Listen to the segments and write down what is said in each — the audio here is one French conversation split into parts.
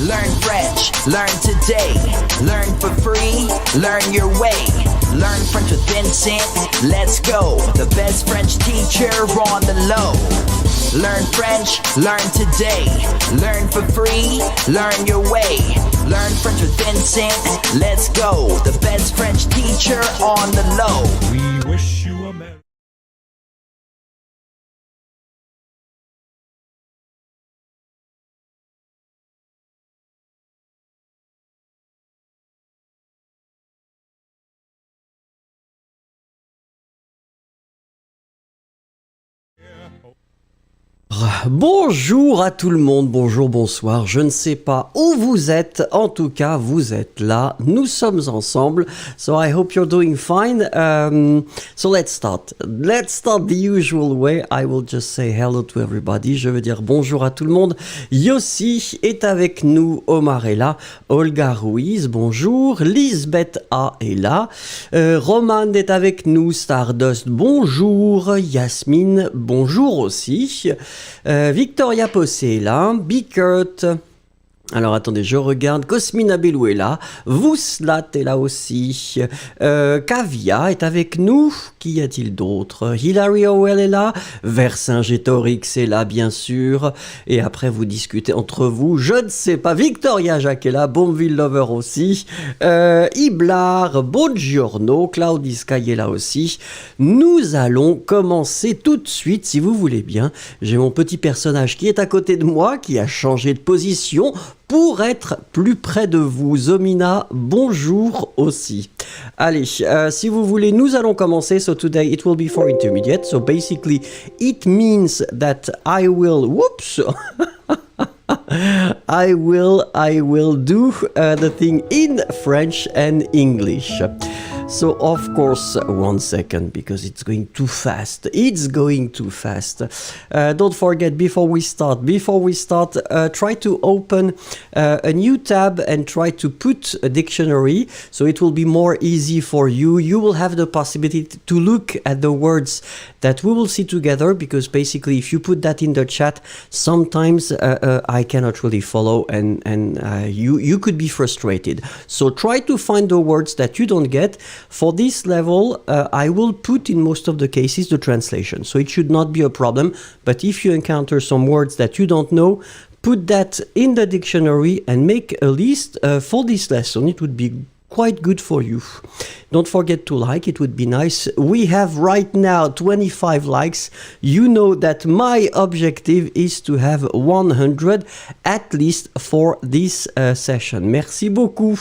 Learn French, learn today. Learn for free, learn your way. Learn French with Vincent, let's go. The best French teacher on the low. Learn French, learn today. Learn for free, learn your way. Learn French with Vincent, let's go. The best French teacher on the low. We wish you a merry Bonjour à tout le monde, bonjour, bonsoir, je ne sais pas où vous êtes, en tout cas vous êtes là, nous sommes ensemble, so I hope you're doing fine. So let's start the usual way. I will just say hello to everybody, je veux dire bonjour à tout le monde. Yossi est avec nous, Omar est là, Olga Ruiz, bonjour, Lisbeth A est là, Roman est avec nous, Stardust, bonjour, Yasmine, bonjour aussi. Victoria Possé est là, Bickert, alors attendez, je regarde, Cosmina Bellou est là, Vouslat est là aussi, Kavia est avec nous, qui y a-t-il d'autre? Hilary Howell est là, Vercingétorix est là bien sûr, et après vous discutez entre vous, je ne sais pas, Victoria Jacques est là, Bonville Lover aussi, Iblar, Buongiorno, Claudie Sky est là aussi. Nous allons commencer tout de suite si vous voulez bien. J'ai mon petit personnage qui est à côté de moi, qui a changé de position pour être plus près de vous. Zomina, bonjour aussi. Allez, si vous voulez, nous allons commencer. So today it will be for intermediate. So basically it means that I will, whoops, I will do the thing in French and English. So of course, one second, because it's going too fast. Don't forget, before we start, try to open a new tab and try to put a dictionary, so it will be more easy for you. You will have the possibility to look at the words that we will see together, because basically if you put that in the chat, sometimes I cannot really follow, and you could be frustrated. So try to find the words that you don't get. For this level, I will put in most of the cases the translation, so it should not be a problem. But if you encounter some words that you don't know, put that in the dictionary and make a list for this lesson. It would be quite good for you. Don't forget to like, it would be nice. We have right now 25 likes. You know that my objective is to have 100 at least for this session. Merci beaucoup.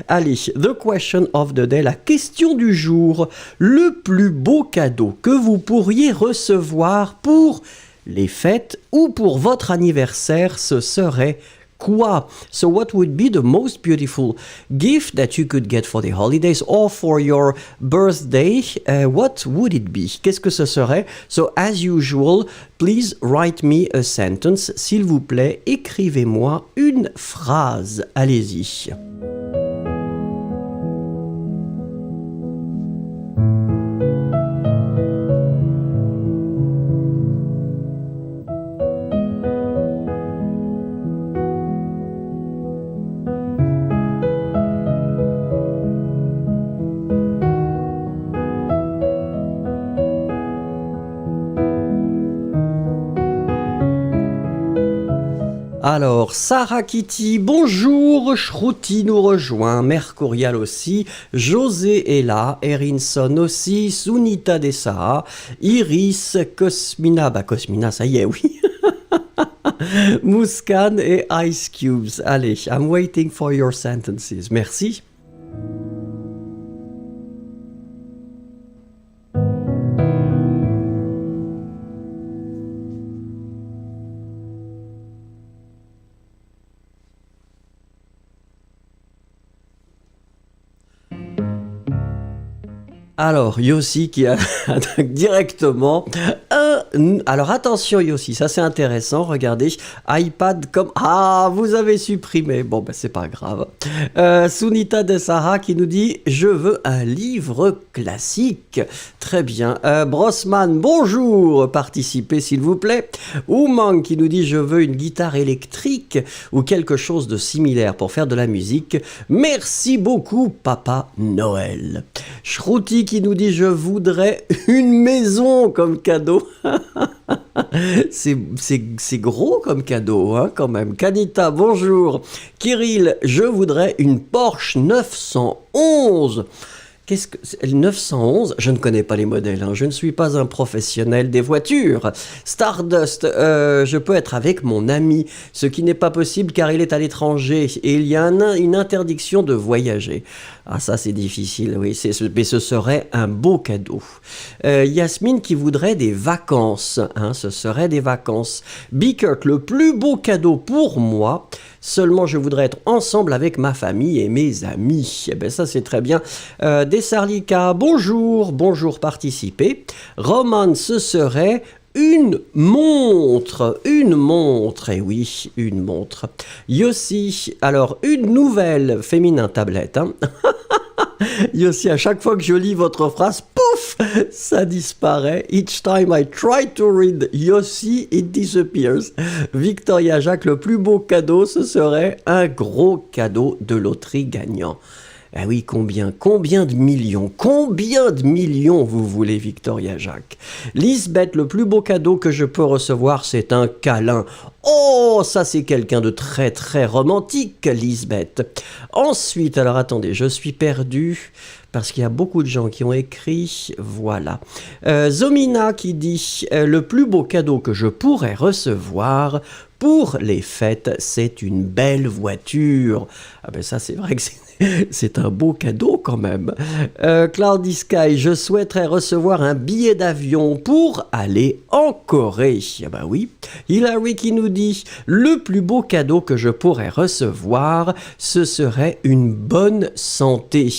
Allez, the question of the day, la question du jour. Le plus beau cadeau que vous pourriez recevoir pour les fêtes ou pour votre anniversaire, ce serait quoi? So what would be the most beautiful gift that you could get for the holidays or for your birthday? What would it be? Qu'est-ce que ce serait? So as usual, please write me a sentence. S'il vous plaît, écrivez-moi une phrase. Allez-y. Alors, Sarah Kitty, bonjour, Shruti nous rejoint, Mercurial aussi, José est là, Erinson aussi, Sunita Dessaha, Iris, Cosmina, Cosmina, ça y est, oui. Mouskan et Ice Cubes. Allez, I'm waiting for your sentences. Merci. Alors, Yossi qui attaque directement. Alors attention Yossi, ça c'est intéressant, regardez, iPad comme... Ah, vous avez supprimé, bon ben c'est pas grave. Sunita de Sahara qui nous dit « Je veux un livre classique ». Très bien. Brossman, bonjour, participez s'il vous plaît. Oumang qui nous dit « Je veux une guitare électrique ou quelque chose de similaire pour faire de la musique. Merci beaucoup, Papa Noël ». Shruti qui nous dit « Je voudrais une maison comme cadeau ». C'est gros comme cadeau, hein, quand même. Kanita, bonjour. Kirill, je voudrais une Porsche 911. Qu'est-ce que 911? Je ne connais pas les modèles, hein. Je ne suis pas un professionnel des voitures. Stardust, je peux être avec mon ami, ce qui n'est pas possible car il est à l'étranger et il y a une interdiction de voyager. Ah ça c'est difficile, oui, mais ce serait un beau cadeau. Yasmine qui voudrait des vacances, hein, ce serait des vacances. Bickert, le plus beau cadeau pour moi, seulement je voudrais être ensemble avec ma famille et mes amis. Eh bien ça c'est très bien. Desarlika, bonjour, bonjour, participez. Roman, ce serait une montre, et oui, une montre. Yossi, alors une nouvelle féminin tablette, hein. Yossi, à chaque fois que je lis votre phrase, pouf, ça disparaît. Each time I try to read Yossi, it disappears. Victoria Jacques, le plus beau cadeau, ce serait un gros cadeau de loterie gagnant. Ah oui, combien de millions vous voulez, Victoria Jacques? Lisbeth, le plus beau cadeau que je peux recevoir, c'est un câlin. Oh, ça c'est quelqu'un de très très romantique, Lisbeth. Ensuite, alors attendez, je suis perdu parce qu'il y a beaucoup de gens qui ont écrit, voilà. Zomina qui dit, le plus beau cadeau que je pourrais recevoir pour les fêtes, c'est une belle voiture. Ah ben ça c'est vrai que c'est un beau cadeau quand même. Cloudy Sky, je souhaiterais recevoir un billet d'avion pour aller en Corée. Ah ben oui. Hilary qui nous dit, le plus beau cadeau que je pourrais recevoir, ce serait une bonne santé.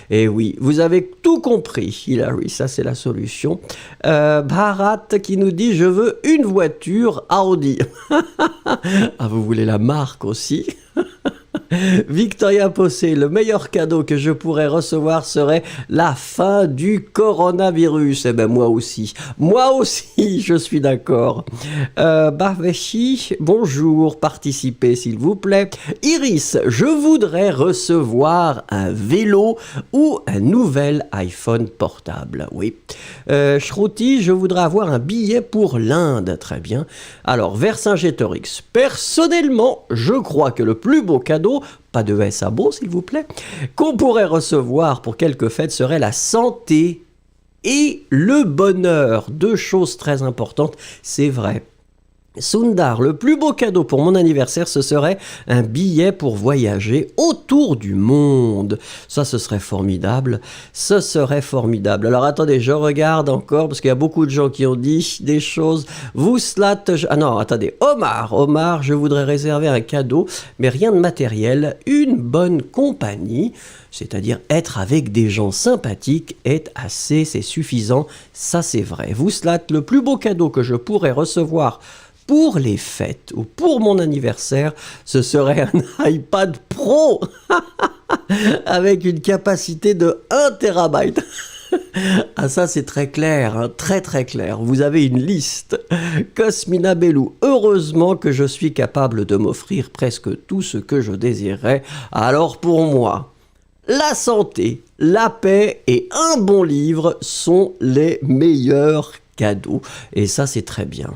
Et oui, vous avez tout compris, Hilary, ça c'est la solution. Bharat qui nous dit, je veux une voiture Audi. Ah, vous voulez la marque aussi? Victoria Possé, le meilleur cadeau que je pourrais recevoir serait la fin du coronavirus. Eh ben moi aussi, je suis d'accord. Barvechi, bonjour, participez s'il vous plaît. Iris, je voudrais recevoir un vélo ou un nouvel iPhone portable. Oui. Shruti, je voudrais avoir un billet pour l'Inde. Très bien. Alors, Vercingétorix, personnellement, je crois que le plus beau cadeau, pas de S à beau s'il vous plaît, qu'on pourrait recevoir pour quelques fêtes serait la santé et le bonheur. Deux choses très importantes, c'est vrai. Sundar, le plus beau cadeau pour mon anniversaire, ce serait un billet pour voyager autour du monde. Ça, ce serait formidable. Ce serait formidable. Alors, attendez, je regarde encore, parce qu'il y a beaucoup de gens qui ont dit des choses. Vouslat, ah non, attendez, Omar, je voudrais réserver un cadeau, mais rien de matériel, une bonne compagnie, c'est-à-dire être avec des gens sympathiques est assez, c'est suffisant, ça c'est vrai. Vouslat, le plus beau cadeau que je pourrais recevoir pour les fêtes ou pour mon anniversaire, ce serait un iPad Pro avec une capacité de 1 terabyte. Ah ça c'est très clair, hein, très très clair. Vous avez une liste. Cosmina Bellou, heureusement que je suis capable de m'offrir presque tout ce que je désirais. Alors pour moi, la santé, la paix et un bon livre sont les meilleurs cadeaux. Et ça c'est très bien.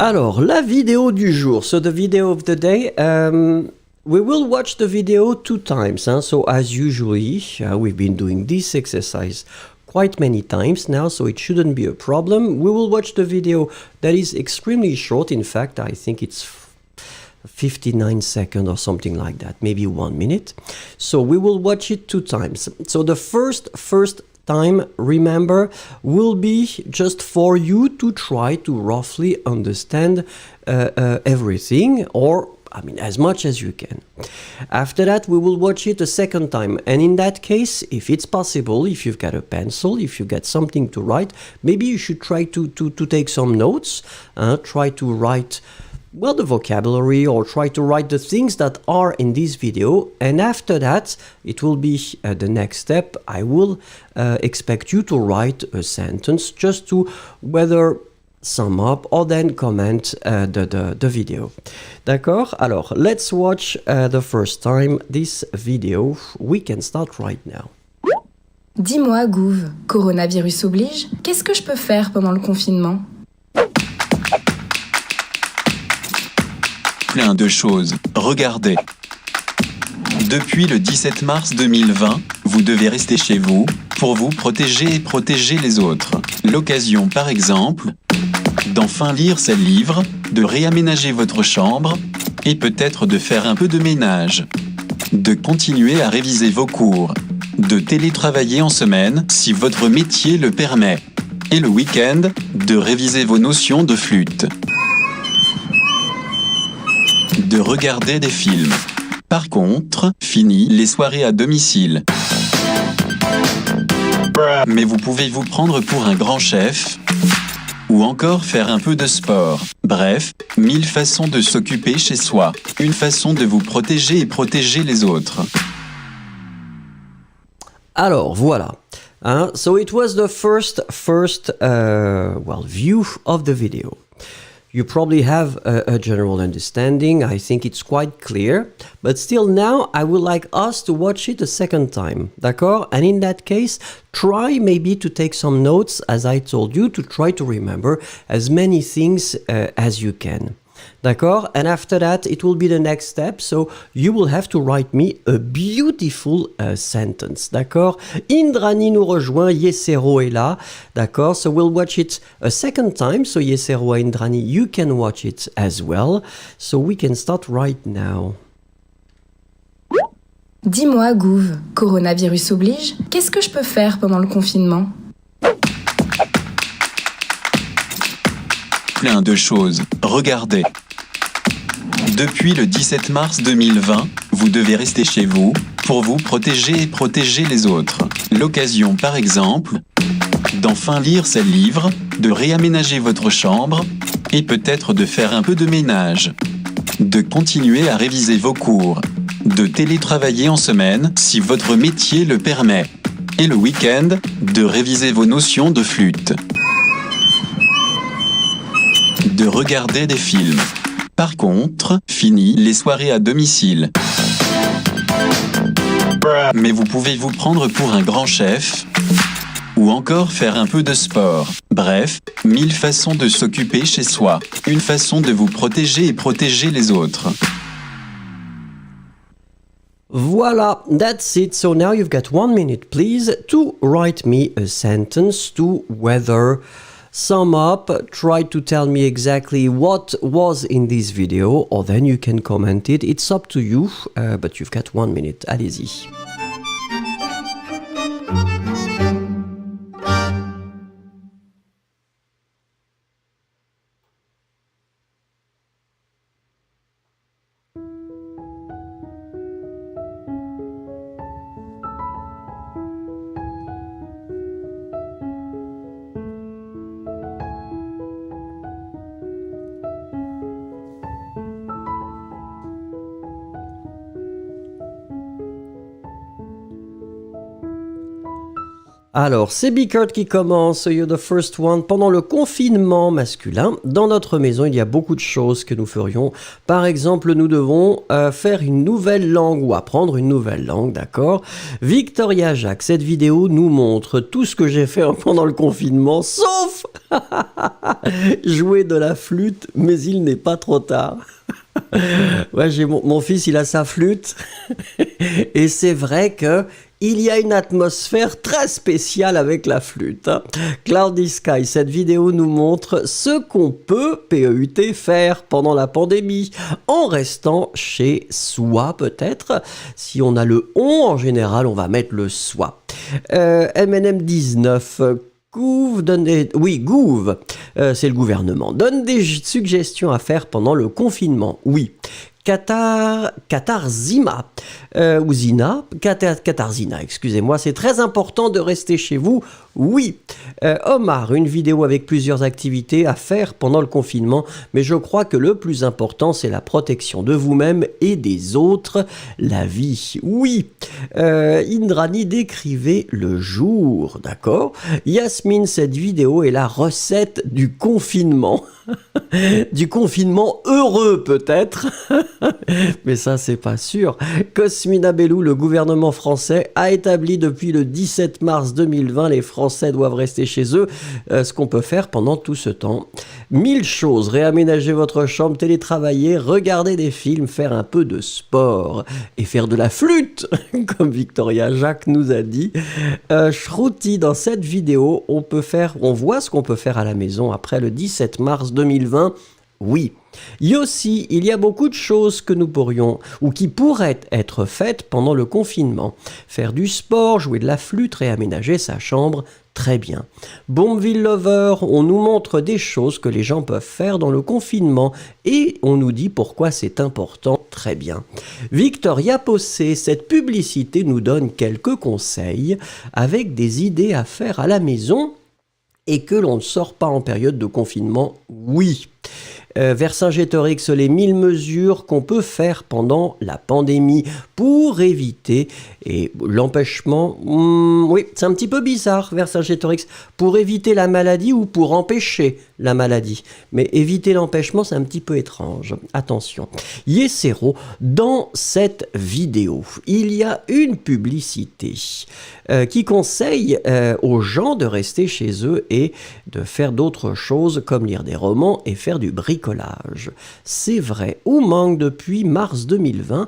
Alors, la vidéo du jour. So the video of the day, we will watch the video 2 times. Hein? So as usually, we've been doing this exercise quite many times now, so it shouldn't be a problem. We will watch the video that is extremely short. In fact, I think it's 59 seconds or something like that, maybe 1 minute. So we will watch it 2 times. So the first time, remember, will be just for you to try to roughly understand everything, or I mean, as much as you can. After that, we will watch it a second time. And in that case, if it's possible, if you've got a pencil, if you got something to write, maybe you should try to take some notes. Try to write, well, the vocabulary, or try to write the things that are in this video. And after that, it will be the next step. I will expect you to write a sentence just to whether sum up or then comment the video. D'accord? Alors, let's watch the first time this video. We can start right now. Dis-moi, Gouv, coronavirus oblige, qu'est-ce que je peux faire pendant le confinement? Plein de choses. Regardez. Depuis le 17 mars 2020, vous devez rester chez vous pour vous protéger et protéger les autres. L'occasion, par exemple, d'enfin lire ces livres, de réaménager votre chambre et peut-être de faire un peu de ménage. De continuer à réviser vos cours. De télétravailler en semaine si votre métier le permet. Et le week-end, de réviser vos notions de flûte. De regarder des films. Par contre, fini les soirées à domicile. Mais vous pouvez vous prendre pour un grand chef ou encore faire un peu de sport. Bref, 1000 façons de s'occuper chez soi. Une façon de vous protéger et protéger les autres. Alors, voilà. So it was the first view of the video. You probably have a general understanding. I think it's quite clear. But still now, I would like us to watch it a second time. D'accord? And in that case, try maybe to take some notes, as I told you, to try to remember as many things as you can. D'accord? And after that, it will be the next step. So you will have to write me a beautiful sentence. D'accord? Indrani nous rejoint, Yesero est là. D'accord? So we'll watch it a second time. So Yesero and Indrani, you can watch it as well. So we can start right now. Dis-moi, Gouv, coronavirus oblige, qu'est-ce que je peux faire pendant le confinement? Plein de choses. Regardez. Depuis le 17 mars 2020, vous devez rester chez vous pour vous protéger et protéger les autres. L'occasion, par exemple, d'enfin lire ces livres, de réaménager votre chambre et peut-être de faire un peu de ménage. De continuer à réviser vos cours. De télétravailler en semaine si votre métier le permet. Et le week-end, de réviser vos notions de flûte. De regarder des films. Par contre, fini les soirées à domicile. Mais vous pouvez vous prendre pour un grand chef ou encore faire un peu de sport. Bref, 1000 façons de s'occuper chez soi. Une façon de vous protéger et protéger les autres. Voila, that's it. So now you've got 1 minute, please, to write me a sentence to whether sum up, try to tell me exactly what was in this video, or then you can comment it. It's up to you, but you've got 1 minute. Allez-y. Alors, c'est Bickert qui commence, you're the first one. Pendant le confinement masculin, dans notre maison, il y a beaucoup de choses que nous ferions. Par exemple, nous devons faire une nouvelle langue ou apprendre une nouvelle langue, d'accord? Victoria Jacques, cette vidéo nous montre tout ce que j'ai fait pendant le confinement, sauf jouer de la flûte, mais il n'est pas trop tard. Ouais, j'ai mon fils, il a sa flûte. Et c'est vrai que il y a une atmosphère très spéciale avec la flûte. Hein. Cloudy Sky, cette vidéo nous montre ce qu'on peut, PEUT, faire pendant la pandémie, en restant chez soi peut-être. Si on a le on, en général, on va mettre le soi. MNM19, Gouv donne des... Oui, Gouv, c'est le gouvernement. Donne des suggestions à faire pendant le confinement. Oui. Katarzima, ou Zina, Katarzina, excusez-moi, c'est très important de rester chez vous, oui. Omar, une vidéo avec plusieurs activités à faire pendant le confinement, mais je crois que le plus important, c'est la protection de vous-même et des autres, la vie, oui. Indrani, décrivez le jour, d'accord. Yasmine, cette vidéo est la recette du confinement. Du confinement heureux peut-être, mais ça c'est pas sûr. Cosmina Bellou, le gouvernement français a établi depuis le 17 mars 2020, les Français doivent rester chez eux, ce qu'on peut faire pendant tout ce temps. 1000 choses, réaménager votre chambre, télétravailler, regarder des films, faire un peu de sport et faire de la flûte, comme Victoria Jacques nous a dit. Shruti, dans cette vidéo, on voit ce qu'on peut faire à la maison après le 17 mars 2020. Oui. Yossi, il y a beaucoup de choses que nous pourrions ou qui pourraient être faites pendant le confinement. Faire du sport, jouer de la flûte, réaménager sa chambre, très bien. Bombville Lover, on nous montre des choses que les gens peuvent faire dans le confinement et on nous dit pourquoi c'est important, très bien. Victoria Possé, cette publicité nous donne quelques conseils avec des idées à faire à la maison et que l'on ne sort pas en période de confinement, oui. Vercingétorix, les 1000 mesures qu'on peut faire pendant la pandémie pour éviter et l'empêchement, oui, c'est un petit peu bizarre, Vercingétorix, pour éviter la maladie ou pour empêcher la maladie. Mais éviter l'empêchement, c'est un petit peu étrange. Attention. Yesero, dans cette vidéo, il y a une publicité qui conseille aux gens de rester chez eux et de faire d'autres choses comme lire des romans et faire du bricolage. C'est vrai, au manque depuis mars 2020,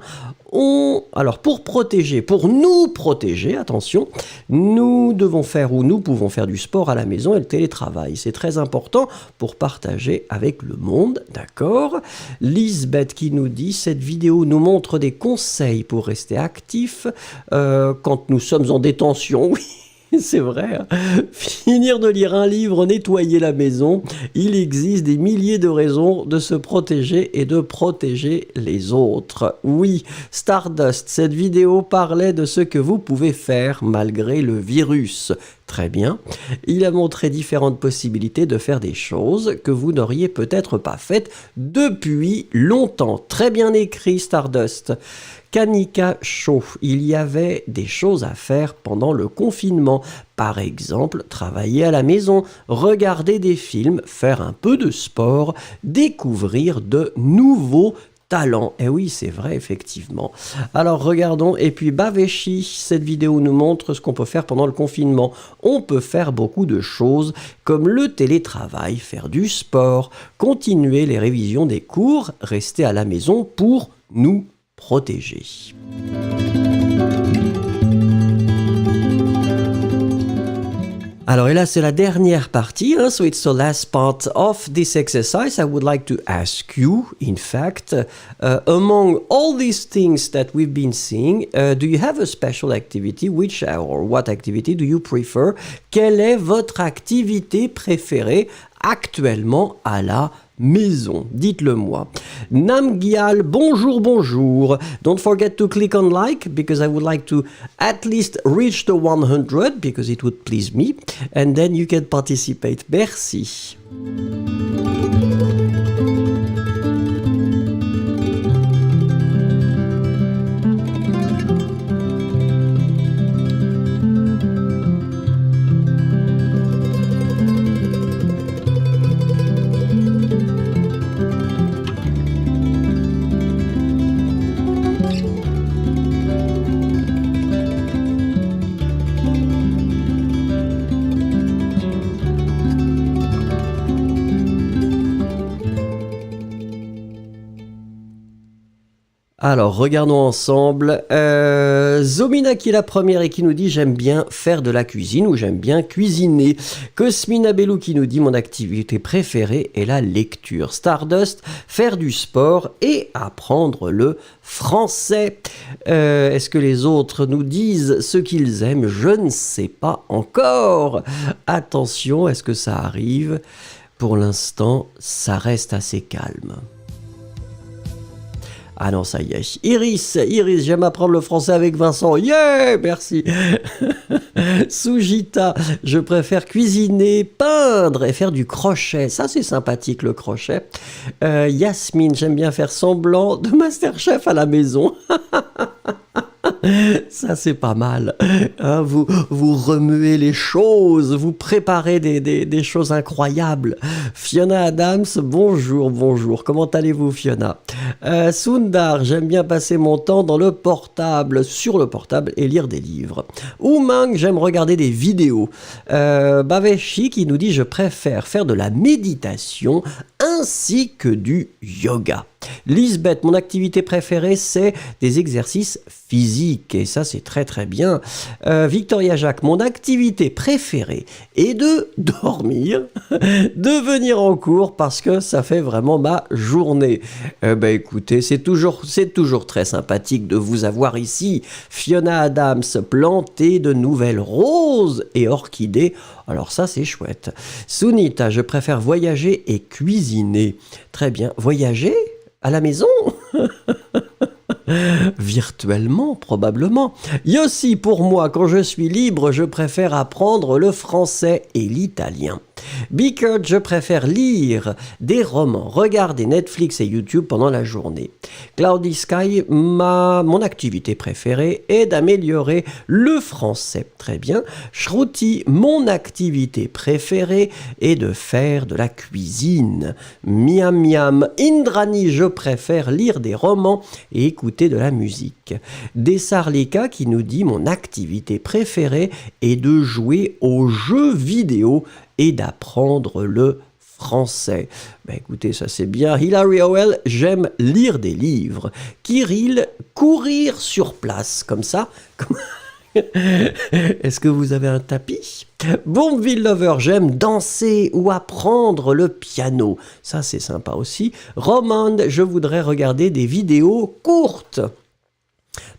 alors pour nous protéger, attention, nous devons faire ou nous pouvons faire du sport à la maison et le télétravail. C'est très important pour partager avec le monde, d'accord. Lisbeth qui nous dit, cette vidéo nous montre des conseils pour rester actifs quand nous sommes en détention, oui. C'est vrai, hein. Finir de lire un livre, nettoyer la maison, il existe des milliers de raisons de se protéger et de protéger les autres. Oui, Stardust, cette vidéo parlait de ce que vous pouvez faire malgré le virus. Très bien. Il a montré différentes possibilités de faire des choses que vous n'auriez peut-être pas faites depuis longtemps. Très bien écrit, Stardust. Kanika Show, il y avait des choses à faire pendant le confinement. Par exemple, travailler à la maison, regarder des films, faire un peu de sport, découvrir de nouveaux talents. Et oui, c'est vrai, effectivement. Alors, regardons. Et puis, Baveshi, cette vidéo nous montre ce qu'on peut faire pendant le confinement. On peut faire beaucoup de choses, comme le télétravail, faire du sport, continuer les révisions des cours, rester à la maison pour nous protéger. Alors, et là, c'est la dernière partie, hein? So it's the last part of this exercise. I would like to ask you, in fact, among all these things that we've been seeing, do you have a special activity? Which or what activity do you prefer? Quelle est votre activité préférée actuellement à la maison? Dites-le moi. Namgyal, bonjour, bonjour. Don't forget to click on like because I would like to at least reach the 100 because it would please me. And then you can participate. Merci. Alors, regardons ensemble. Zomina qui est la première et qui nous dit « J'aime bien faire de la cuisine » ou « J'aime bien cuisiner ». Cosmina Bellou qui nous dit « Mon activité préférée est la lecture ». Stardust, faire du sport et apprendre le français. Est-ce que les autres nous disent ce qu'ils aiment? Je ne sais pas encore. Attention, est-ce que ça arrive? Pour l'instant, ça reste assez calme. Ah non, ça y est. Iris, j'aime apprendre le français avec Vincent. Yeah, merci. Sujita, je préfère cuisiner, peindre et faire du crochet. Ça, c'est sympathique, le crochet. Yasmine, j'aime bien faire semblant de Masterchef à la maison. Ça, c'est pas mal. Hein, vous remuez les choses, vous préparez des choses incroyables. Fiona Adams, bonjour. Comment allez-vous, Fiona? Sundar, j'aime bien passer mon temps sur le portable et lire des livres. Oumang, j'aime regarder des vidéos. Baveshi qui nous dit, je préfère faire de la méditation ainsi que du yoga. Lisbeth, mon activité préférée, c'est des exercices physiques. Et ça, c'est très très bien. Victoria Jacques, mon activité préférée est de dormir, de venir en cours parce que ça fait vraiment ma journée. Écoutez, c'est toujours très sympathique de vous avoir ici. Fiona Adams, planter de nouvelles roses et orchidées. Alors ça, c'est chouette. Sunita, je préfère voyager et cuisiner. Très bien. Voyager ? À la maison? Virtuellement, probablement. Yossi, pour moi, quand je suis libre, je préfère apprendre le français et l'italien. Bickert, je préfère lire des romans, regarder Netflix et YouTube pendant la journée. Cloudy Sky, mon activité préférée est d'améliorer le français. Très bien. Shruti, mon activité préférée est de faire de la cuisine. Miam Miam. Indrani, je préfère lire des romans et écouter de la musique. Desarlika qui nous dit mon activité préférée est de jouer aux jeux vidéo et d'apprendre le français. Écoutez, ça c'est bien. Hilary Howell, j'aime lire des livres. Kirill, courir sur place, comme ça. Est-ce que vous avez un tapis? Bombville Lover, j'aime danser ou apprendre le piano. Ça c'est sympa aussi. Romande, je voudrais regarder des vidéos courtes.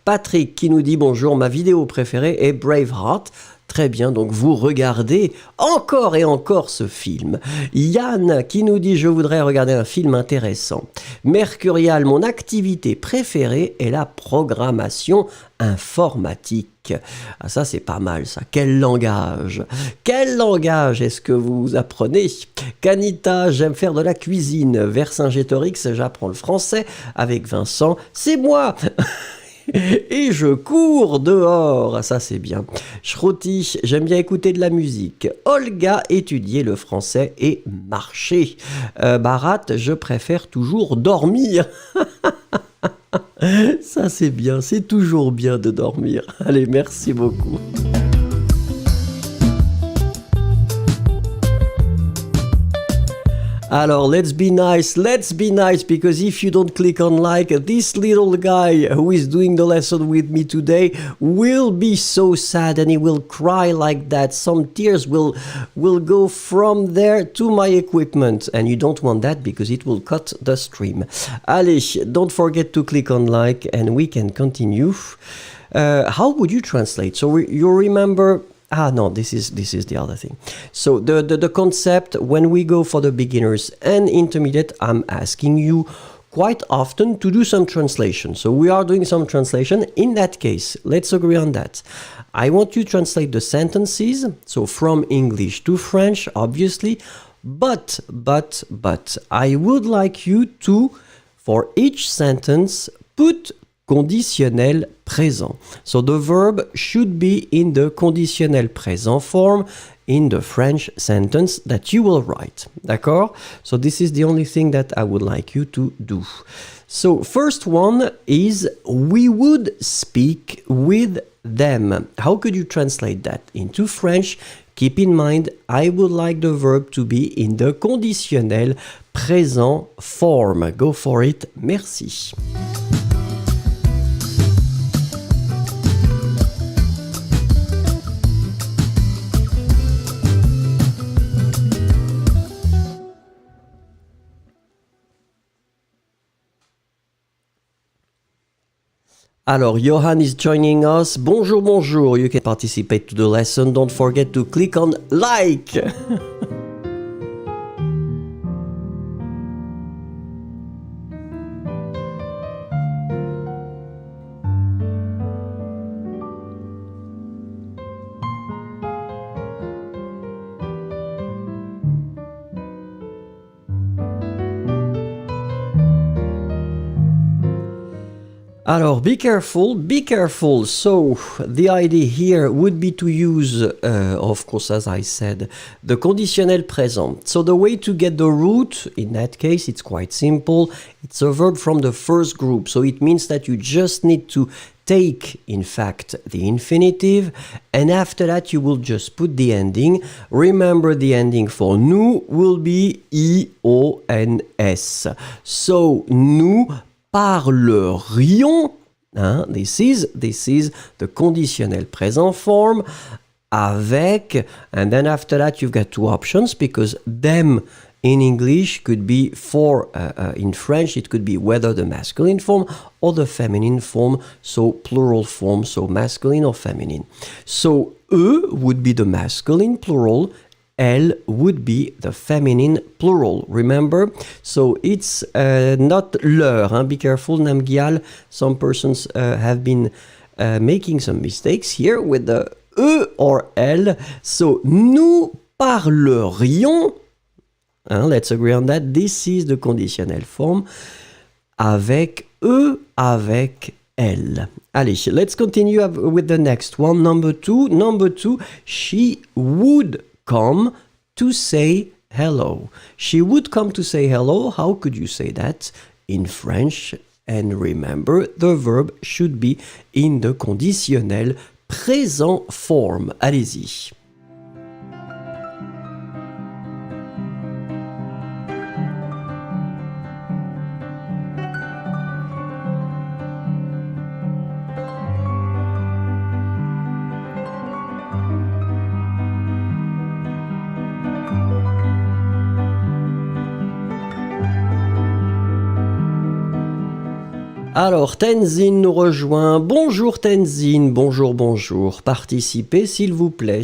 Patrick qui nous dit bonjour, ma vidéo préférée est Braveheart. Très bien, donc vous regardez encore et encore ce film. Yann qui nous dit « Je voudrais regarder un film intéressant ». Mercurial, mon activité préférée est la programmation informatique. Ah, ça, c'est pas mal, ça. Quel langage! Quel langage est-ce que vous apprenez? Canita, j'aime faire de la cuisine. Vercingétorix, j'apprends le français avec Vincent. C'est moi! Et je cours dehors, ça c'est bien. Shruti, j'aime bien écouter de la musique. Olga, étudier le français et marcher. Barat, je préfère toujours dormir. Ça c'est bien, c'est toujours bien de dormir. Allez, merci beaucoup. Alors, let's be nice, because if you don't click on like, this little guy who is doing the lesson with me today will be so sad and he will cry like that. Some tears will go from there to my equipment. And you don't want that because it will cut the stream. Allez, don't forget to click on like and we can continue. How would you translate? So you remember... Ah no, this is the other thing. So the concept, when we go for the beginners and intermediate, I'm asking you quite often to do some translation. So we are doing some translation. In that case, let's agree on that. I want you to translate the sentences, so from English to French, obviously, but I would like you to, for each sentence, put conditionnel présent. So the verb should be in the conditionnel présent form in the French sentence that you will write. D'accord? So this is the only thing that I would like you to do. So first one is we would speak with them. How could you translate that into French? Keep in mind, I would like the verb to be in the conditionnel présent form. Go for it. Merci. Alors, Johan is joining us. Bonjour, bonjour. You can participate to the lesson. Don't forget to click on like. Alors, be careful, be careful. So, the idea here would be to use, of course, as I said, the conditionnel présent. So, the way to get the root, in that case, it's quite simple. It's a verb from the first group. So, it means that you just need to take, in fact, the infinitive, and after that, you will just put the ending. Remember, the ending for nous will be I-O-N-S. So, nous parlerions, hein, this is the conditionnel présent form, avec, and then after that you've got two options, because them in English could be for, in French it could be whether the masculine form or the feminine form, so plural form, so masculine or feminine. So, would be the masculine plural, elle would be the feminine plural, remember? So it's not leur, hein? Be careful, Namgyal. Some persons have been making some mistakes here with the or elle. So, nous parlerions, hein? Let's agree on that. This is the conditionnel form. Avec avec elle. Allez, let's continue with the next one. Number two, she would come to say hello. She would come to say hello. How could you say that in French? And remember, the verb should be in the conditionnel présent form. Allez-y. Alors, Tenzin nous rejoint. Bonjour Tenzin, bonjour, bonjour. Participez s'il vous plaît.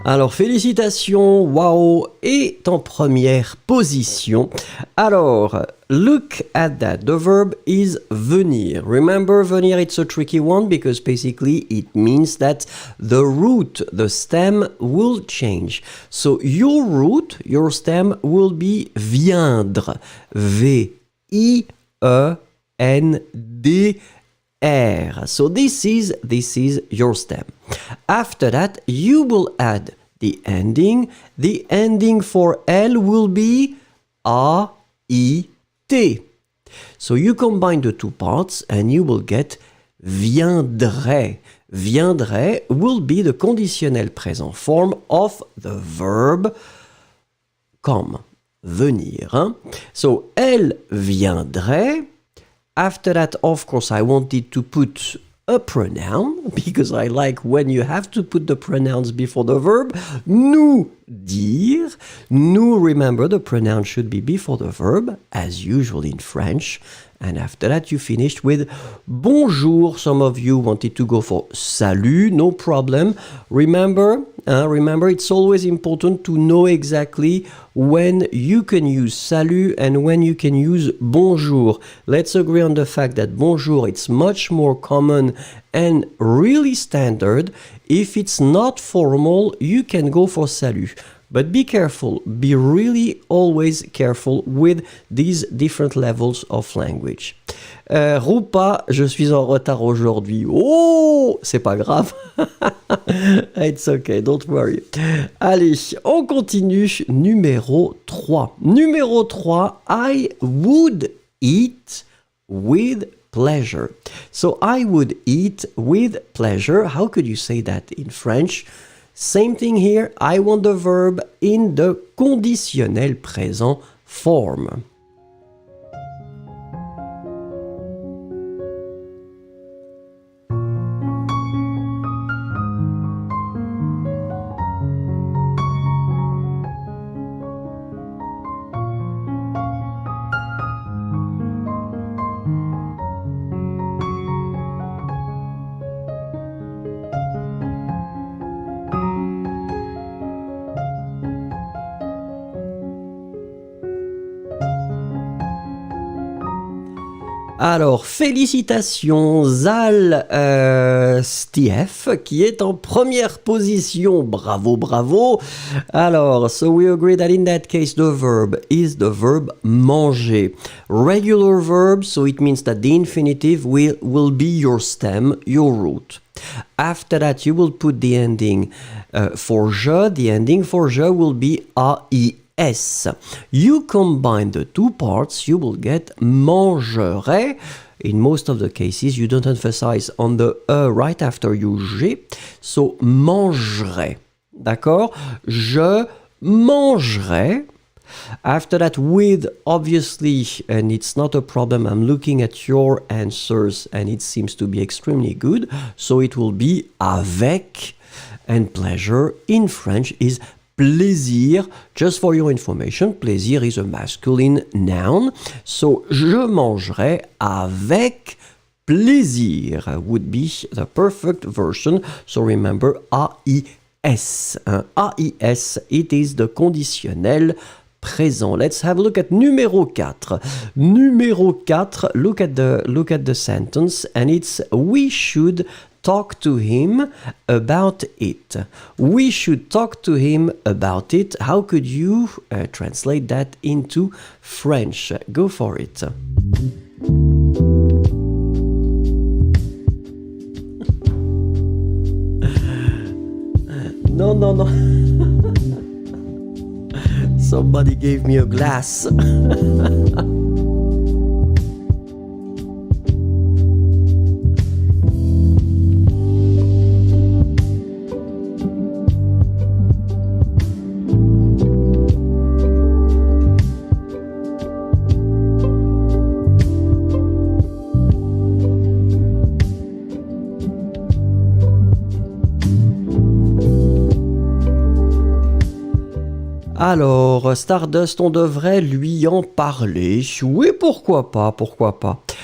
Alors, félicitations, wow, est en première position. Alors, look at that. The verb is venir. Remember, venir, it's a tricky one because basically it means that the root, the stem, will change. So, your root, your stem will be viendre. V-I-E-N-D-R. So this is your stem. After that, you will add the ending. The ending for L will be A-I-T. So you combine the two parts and you will get viendrait. Viendrait will be the conditionnel présent form of the verb come, venir. Hein? So, elle viendrait. After that, of course, I wanted to put a pronoun, because I like when you have to put the pronouns before the verb. Nous dire. Nous, remember, the pronoun should be before the verb, as usual in French. And after that, you finished with bonjour. Some of you wanted to go for salut, no problem. Remember, it's always important to know exactly when you can use salut and when you can use bonjour. Let's agree on the fact that bonjour, it's much more common and really standard. If it's not formal, you can go for salut. But be careful, be really always careful with these different levels of language. Rupa, je suis en retard aujourd'hui. Oh, c'est pas grave. It's okay, don't worry. Allez, on continue. Numéro 3. Numéro 3, I would eat with pleasure. So I would eat with pleasure. How could you say that in French? Same thing here, I want the verb in the conditionnel présent form. Alors, félicitations Zal Stief qui est en première position. Bravo, bravo. Alors, so we agree that in that case the verb is the verb manger. Regular verb, so it means that the infinitive will be your stem, your root. After that, you will put the ending for je. The ending for je will be AIS. You combine the two parts, you will get mangerai. In most of the cases, you don't emphasize on the right after you G. So, mangerai. D'accord? Je mangerai. After that, with, obviously, and it's not a problem, I'm looking at your answers and it seems to be extremely good. So it will be avec, and pleasure in French is plaisir. Just for your information, plaisir is a masculine noun. So, je mangerai avec plaisir would be the perfect version. So remember, AIS. AIS, it is the conditionnel présent. Let's have a look at numéro 4. Numéro 4, look at the sentence and it's we should talk to him about it. We should talk to him about it. How could you translate that into French? Go for it. No. Somebody gave me a glass. Alors, Stardust, on devrait lui en parler. Oui, pourquoi pas.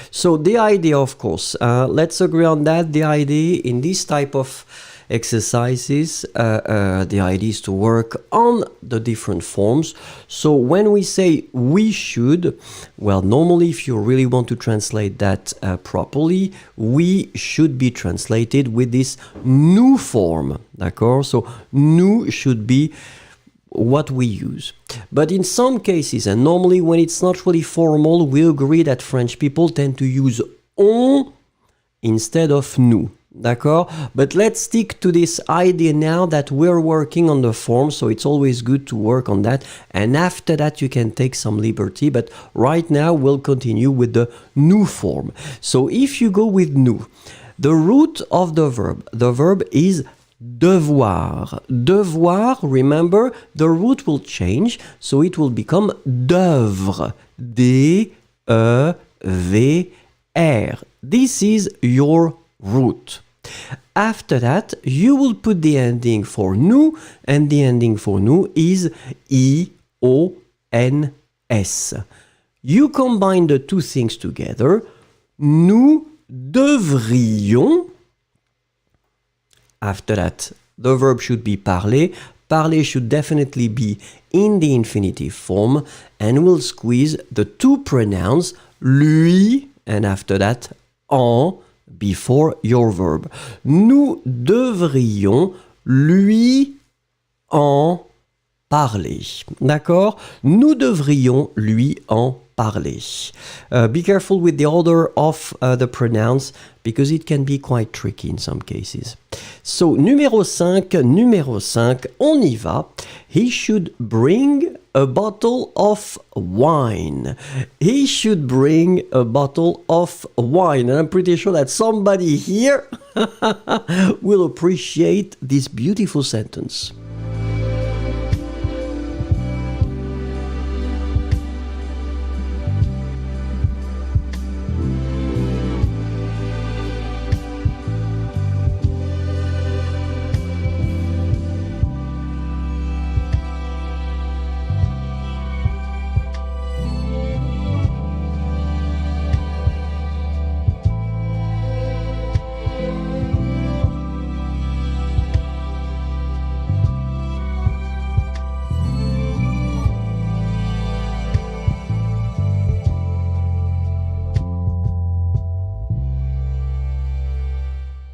So, the idea, of course, let's agree on that. The idea in this type of exercises, the idea is to work on the different forms. So, when we say we should, well, normally, if you really want to translate that properly, we should be translated with this nous form. D'accord? So, nous should be what we use. But in some cases, and normally when it's not really formal, we agree that French people tend to use on instead of nous. D'accord? But let's stick to this idea now that we're working on the form, so it's always good to work on that. And after that, you can take some liberty. But right now, we'll continue with the nous form. So if you go with nous, the root of the verb is devoir. Devoir, remember, the root will change, so it will become d'œuvre. D-E-V-R. This is your root. After that, you will put the ending for nous, and the ending for nous is I-O-N-S. You combine the two things together. Nous devrions. After that, the verb should be parler. Parler should definitely be in the infinitive form. And we'll squeeze the two pronouns lui and after that en before your verb. Nous devrions lui en parler. D'accord? Nous devrions lui en parler. Be careful with the order of the pronouns because it can be quite tricky in some cases. So, numéro 5, on y va. He should bring a bottle of wine. He should bring a bottle of wine. And I'm pretty sure that somebody here will appreciate this beautiful sentence.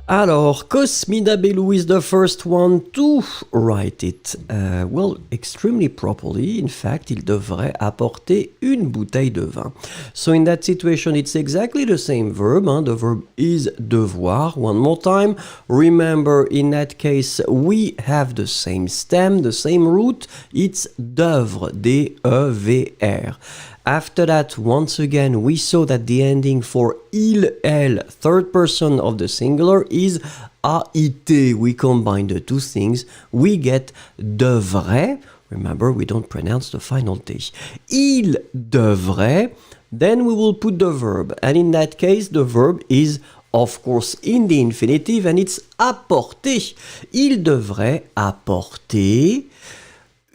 Alors, Cosmina Belou is the first one to write it. Well, extremely properly. In fact, il devrait apporter une bouteille de vin. So in that situation, it's exactly the same verb. The verb is devoir. One more time. Remember, in that case, we have the same stem, the same root. It's d'œuvre, D-E-V-R. After that, once again, we saw that the ending for il, elle, third person of the singular is a-i-t. We combine the two things. We get devrait. Remember, we don't pronounce the final T. Il devrait. Then we will put the verb. And in that case, the verb is, of course, in the infinitive, and it's apporter. Il devrait apporter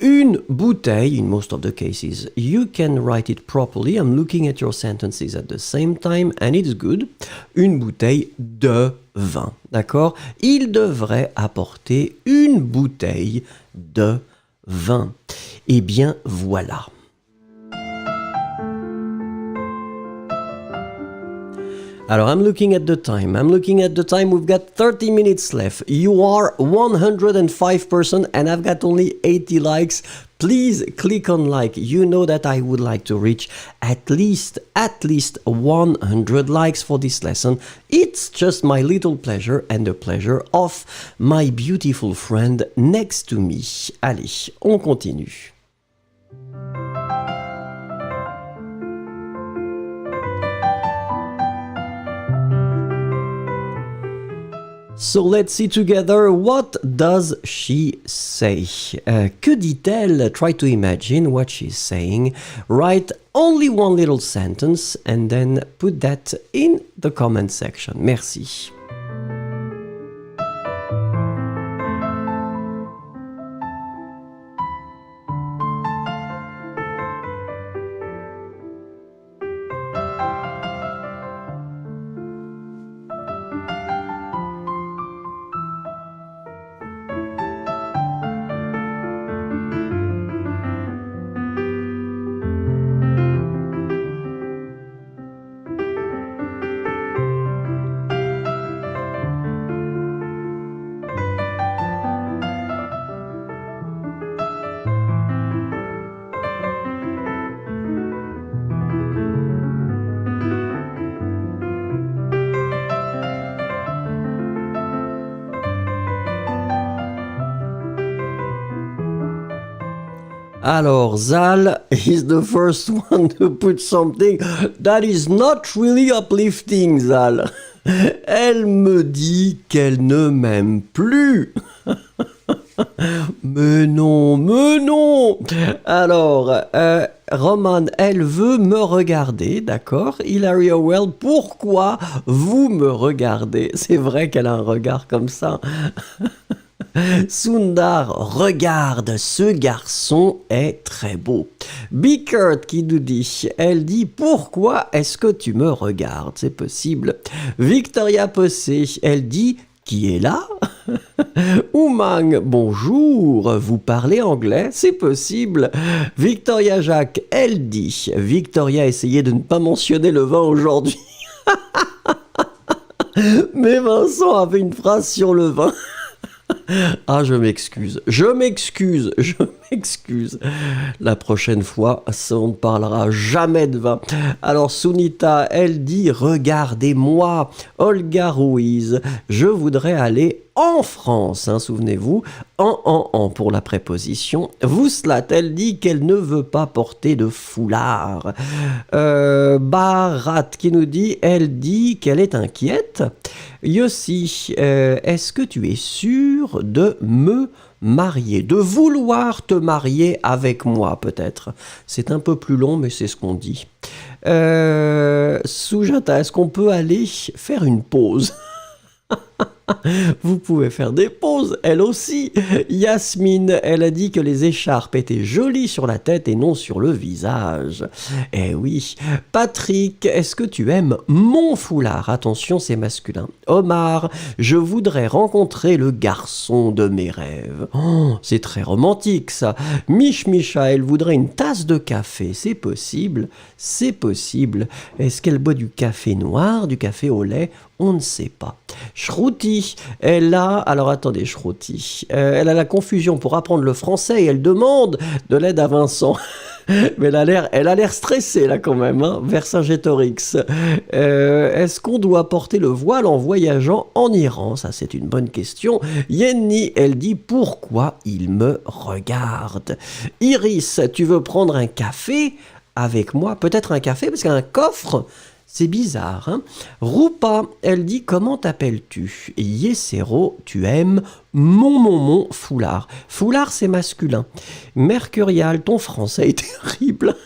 une bouteille, in most of the cases. You can write it properly. I'm looking at your sentences at the same time, and it's good. Une bouteille de vin. D'accord? Il devrait apporter une bouteille de vin. Eh bien, voilà. Alors, I'm looking at the time. We've got 30 minutes left. You are 105% and I've got only 80 likes. Please click on like. You know that I would like to reach at least 100 likes for this lesson. It's just my little pleasure and the pleasure of my beautiful friend next to me. Allez, on continue. So let's see together, what does she say? Que dit-elle? Try to imagine what she's saying. Write only one little sentence and then put that in the comment section. Merci. Alors, Zal is the first one to put something that is not really uplifting, Zal. Elle me dit qu'elle ne m'aime plus. Mais non. Alors, Roman, elle veut me regarder, d'accord? Hilaria Well, pourquoi vous me regardez? C'est vrai qu'elle a un regard comme ça. Sundar, regarde, ce garçon est très beau. Bickert qui nous dit, elle dit, pourquoi est-ce que tu me regardes? C'est possible. Victoria Possé, elle dit, qui est là? Oumang, bonjour, vous parlez anglais? C'est possible. Victoria Jacques, elle dit, Victoria, essayez de ne pas mentionner le vin aujourd'hui. Mais Vincent avait une phrase sur le vin. Ah, je m'excuse. La prochaine fois, on ne parlera jamais de vin. Alors, Sunita, elle dit, regardez-moi. Olga Ruiz, je voudrais aller en France, souvenez-vous, en pour la préposition. Vouslat, elle dit qu'elle ne veut pas porter de foulard. Barat qui nous dit, elle dit qu'elle est inquiète. Yossi, est-ce que tu es sûr de me marier, de vouloir te marier avec moi peut-être? C'est un peu plus long, mais c'est ce qu'on dit. Sujata, est-ce qu'on peut aller faire une pause? Vous pouvez faire des pauses, elle aussi. Yasmine, elle a dit que les écharpes étaient jolies sur la tête et non sur le visage. Eh oui. Patrick, est-ce que tu aimes mon foulard? Attention, c'est masculin. Omar, je voudrais rencontrer le garçon de mes rêves. Oh, c'est très romantique ça. Micha, elle voudrait une tasse de café. C'est possible. Est-ce qu'elle boit du café noir, du café au lait? On ne sait pas. Shruti, elle a... Alors attendez, Shruti. Elle a la confusion pour apprendre le français et elle demande de l'aide à Vincent. Mais elle a l'air stressée là quand même, hein, Vercingétorix. Est-ce qu'on doit porter le voile en voyageant en Iran? Ça c'est une bonne question. Yenny, elle dit pourquoi il me regarde. Iris, tu veux prendre un café avec moi? Peut-être un café parce qu'un coffre, c'est bizarre. Hein. Rupa, elle dit comment t'appelles-tu? Yesero, tu aimes mon foulard. Foulard, c'est masculin. Mercurial, ton français est terrible.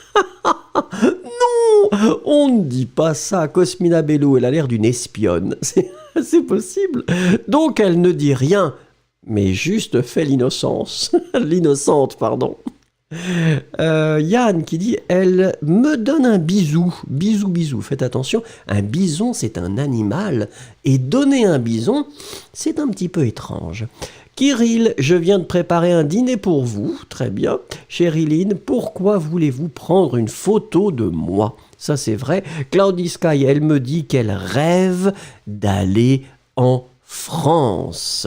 Non, on ne dit pas ça. Cosmina Bello, elle a l'air d'une espionne. C'est possible. Donc elle ne dit rien, mais juste fait l'innocence. L'innocente, pardon. Yann qui dit elle me donne un bisou. Bisou. Faites attention, un bison c'est un animal et donner un bison c'est un petit peu étrange. Kirill, je viens de préparer un dîner pour vous. Très bien. Chériline, pourquoi voulez-vous prendre une photo de moi? Ça c'est vrai. Claudie Sky, elle me dit qu'elle rêve d'aller en France.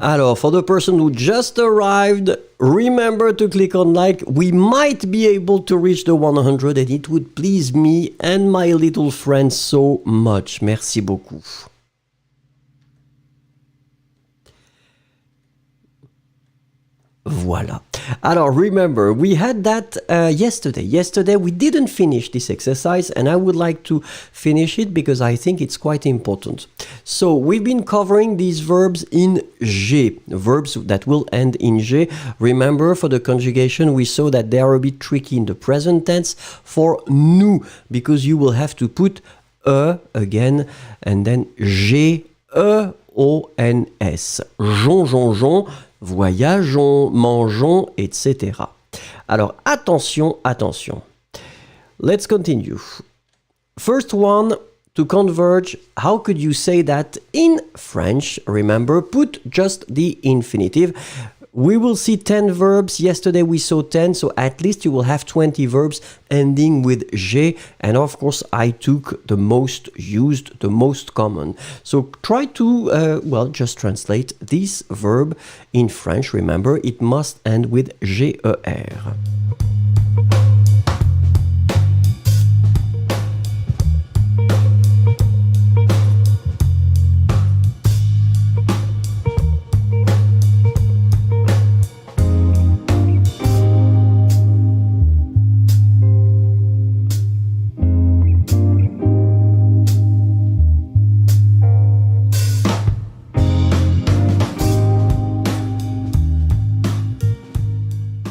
Alors, for the person who just arrived, remember to click on like. We might be able to reach the 100 and it would please me and my little friends so much. Merci beaucoup. Voilà. Alors, remember, we had that yesterday. Yesterday, we didn't finish this exercise, and I would like to finish it because I think it's quite important. So, we've been covering these verbs in G, verbs that will end in G. Remember, for the conjugation, we saw that they are a bit tricky in the present tense for nous, because you will have to put again, and then G, E-O-N-S. Jon, voyageons, mangeons, etc. Alors, attention. Let's continue. First one, to converge, how could you say that in French? Remember, put just the infinitive. We will see 10 verbs. Yesterday we saw 10, so at least you will have 20 verbs ending with G. And of course, I took the most used, the most common. So try to, just translate this verb in French. Remember, it must end with GER.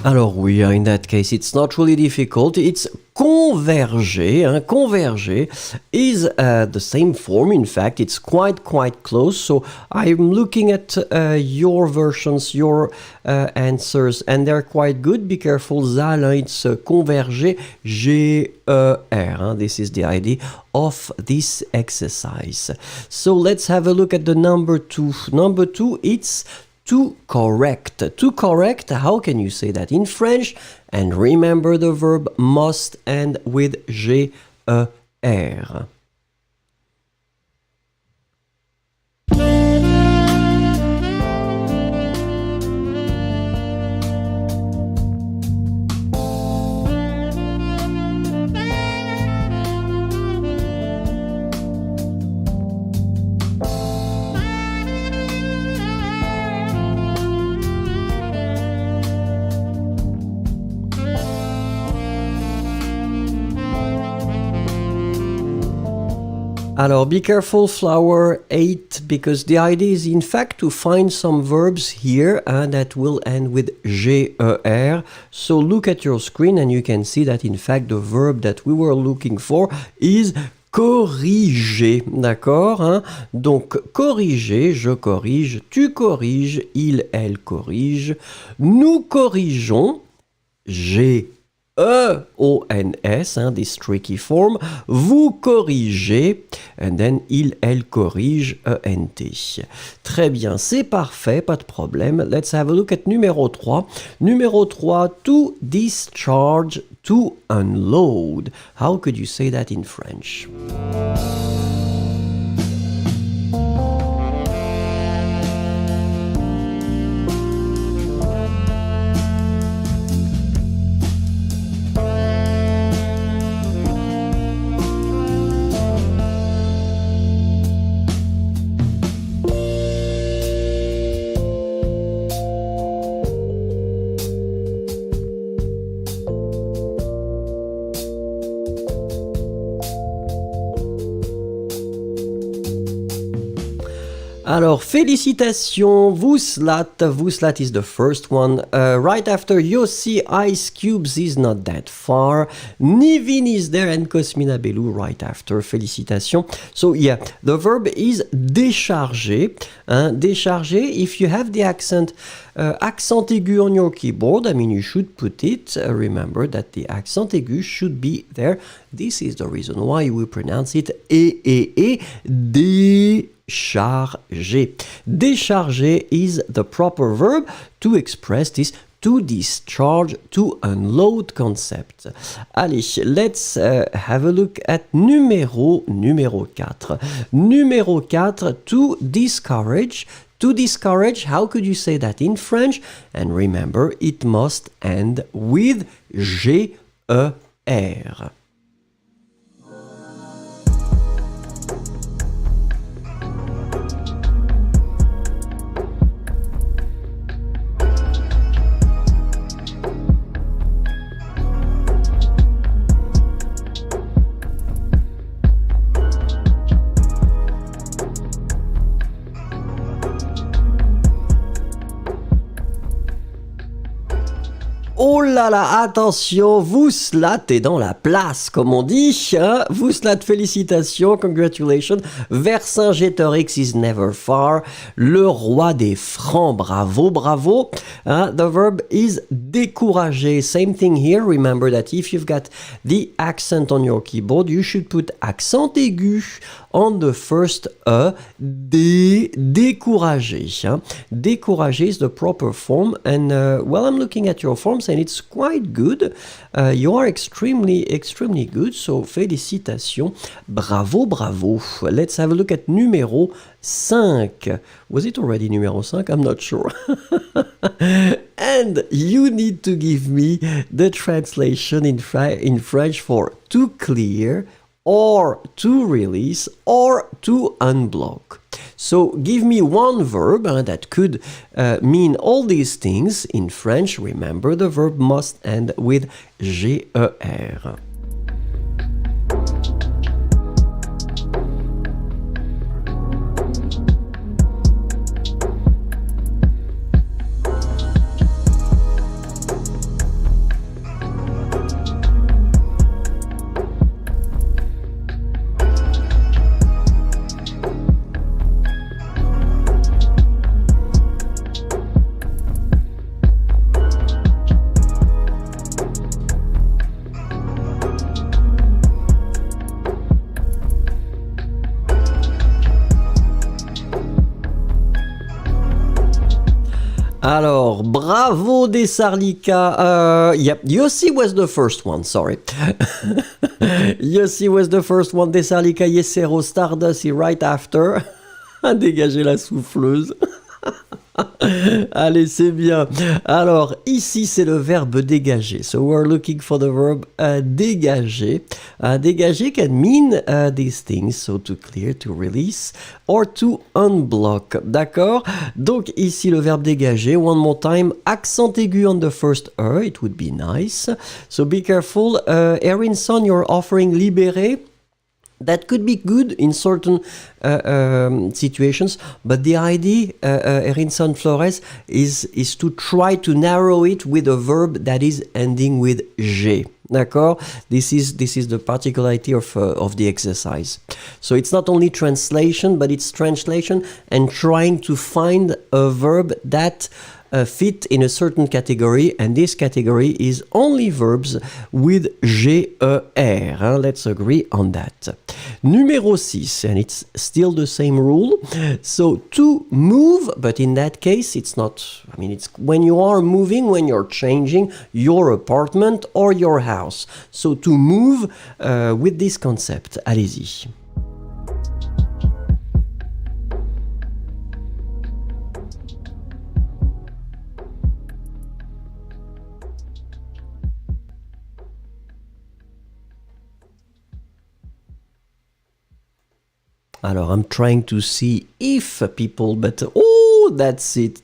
Alors oui, in that case, it's not really difficult. It's converger. Converger is the same form. In fact, it's quite close. So I'm looking at your versions, your answers, and they're quite good. Be careful, Zal, it's converger, G-E-R. This is the idea of this exercise. So let's have a look at the number 2. Number 2, it's to correct. To correct, how can you say that in French? And remember the verb must end with G-E-R. Alors, be careful, flower 8, because the idea is in fact to find some verbs here that will end with G-E-R. So look at your screen and you can see that in fact the verb that we were looking for is corriger, d'accord, Donc, corriger, je corrige, tu corriges, il, elle corrige, nous corrigeons, G, E-O-N-S, this tricky form. Vous corrigez, and then il, elle corrige, E-N-T. Très bien, c'est parfait, pas de problème. Let's have a look at numéro 3. Numéro 3, to discharge, to unload. How could you say that in French? Alors, félicitations, Vouslat is the first one. Right after Yossi, Ice Cubes is not that far. Nivin is there and Cosmina Belou right after. Félicitations. So yeah, the verb is décharger. Décharger, if you have the accent aigu on your keyboard, I mean you should put it. Remember that the accent aigu should be there. This is the reason why we pronounce it décharger. Décharger is the proper verb to express this to discharge, to unload concept. Allez, let's have a look at numéro 4. Numéro 4, to discourage. To discourage, how could you say that in French? And remember, it must end with G-E-R. Oh là là, attention, Vouslat est dans la place, comme on dit. Hein? Vouslat, félicitations, congratulations. Vercingétorix is never far. Le roi des francs, bravo, bravo. The verb is décourager. Same thing here. Remember that if you've got the accent on your keyboard, you should put accent aigu on the first E. Décourager. Hein? Décourager is the proper form. And well, I'm looking at your forms and it's quite good. You are extremely good. So félicitations. Bravo, bravo. Let's have a look at numéro 5. Was it already numéro 5? I'm not sure. And you need to give me the translation in French for to clear, or to release, or to unblock. So give me one verb that could mean all these things in French. Remember, the verb must end with G-E-R. Alors, bravo Desarlica. Yep, Yossi was the first one, sorry. Yossi was the first one. Desarlica, Yesero, Stardust, right after. Dégager la souffleuse. Allez, c'est bien. Alors, ici, c'est le verbe dégager. So, we're looking for the verb dégager. Dégager can mean these things. So, to clear, to release, or to unblock. D'accord? Donc, ici, le verbe dégager. One more time. Accent aigu on the first E. It would be nice. So, be careful. Erinson, you're offering libérer. That could be good in certain situations, but the idea, Erinson Flores, is to try to narrow it with a verb that is ending with G. D'accord? This is the particularity of the exercise. So it's not only translation, but it's translation and trying to find a verb that fit in a certain category, and this category is only verbs with GER. Let's agree on that. Numéro 6, and it's still the same rule. So to move, but in that case, it's not, it's when you are moving, when you're changing your apartment or your house. So to move with this concept, allez-y. Alors, I'm trying to see if people, but that's it.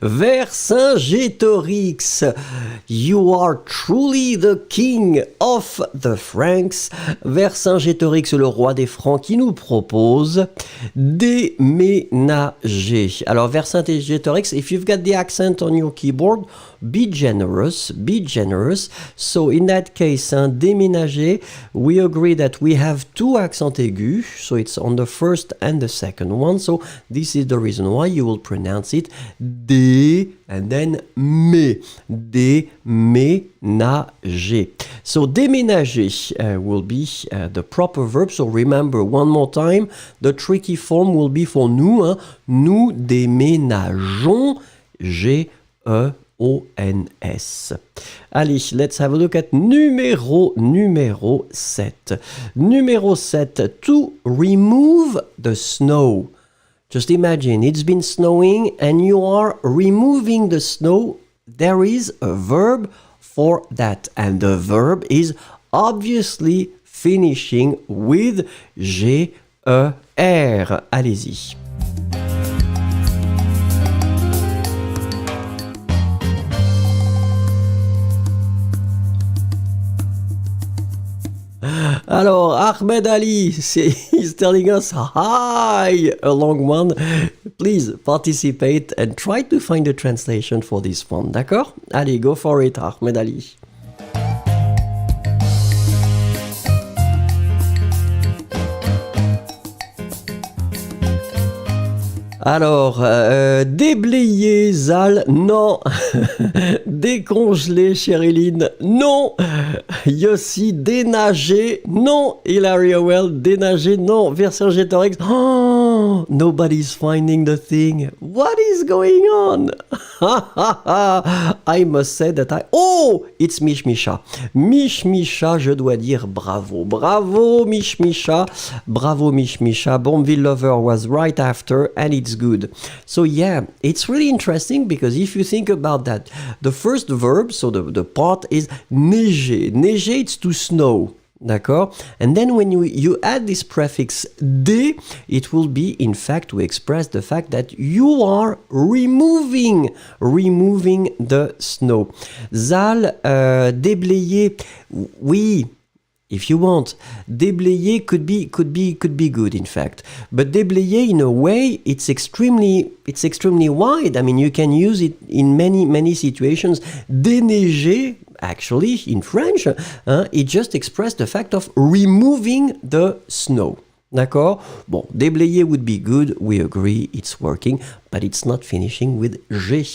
Vercingétorix, you are truly the king of the Franks. Vercingétorix, le roi des Francs, qui nous propose déménager. Alors, Vercingétorix, if you've got the accent on your keyboard, be generous. So in that case, déménager, we agree that we have two accents aigus, so it's on the first and the second one. So this is the reason why you will pronounce it dé and then me. Déménager. So déménager will be the proper verb. So remember one more time, the tricky form will be for nous. Nous déménageons. G-E-O-N-S. Allez, let's have a look at numéro 7. Numéro 7, to remove the snow. Just imagine, it's been snowing and you are removing the snow. There is a verb for that. And the verb is obviously finishing with G-E-R. Allez-y. Alors, Ahmed Ali, he's telling us hi, a long one. Please participate and try to find a translation for this one, d'accord? Allez, go for it, Ahmed Ali. Alors, déblayer, Zal, non. Décongeler, Chériline, non. Yossi, dénager, non. Hilaria Well, dénager, non. Vercingétorix, oh, nobody's finding the thing. What is going on? I must say that it's Mishmisha. Mishmisha, je dois dire bravo. Bravo, Mishmisha. Bravo, Mishmisha. Bombville Lover was right after, and it's good. So yeah, it's really interesting because if you think about that, the first verb, so the part is neiger. Neiger, it's to snow. D'accord? And then when you add this prefix dé, it will be in fact to express the fact that you are removing the snow. Zal, déblayer, oui. If you want, déblayer could be good in fact, but déblayer in a way it's extremely wide. I mean, you can use it in many situations. Déneiger, actually in French, it just expressed the fact of removing the snow. D'accord? Bon, déblayer would be good, we agree, it's working, but it's not finishing with G.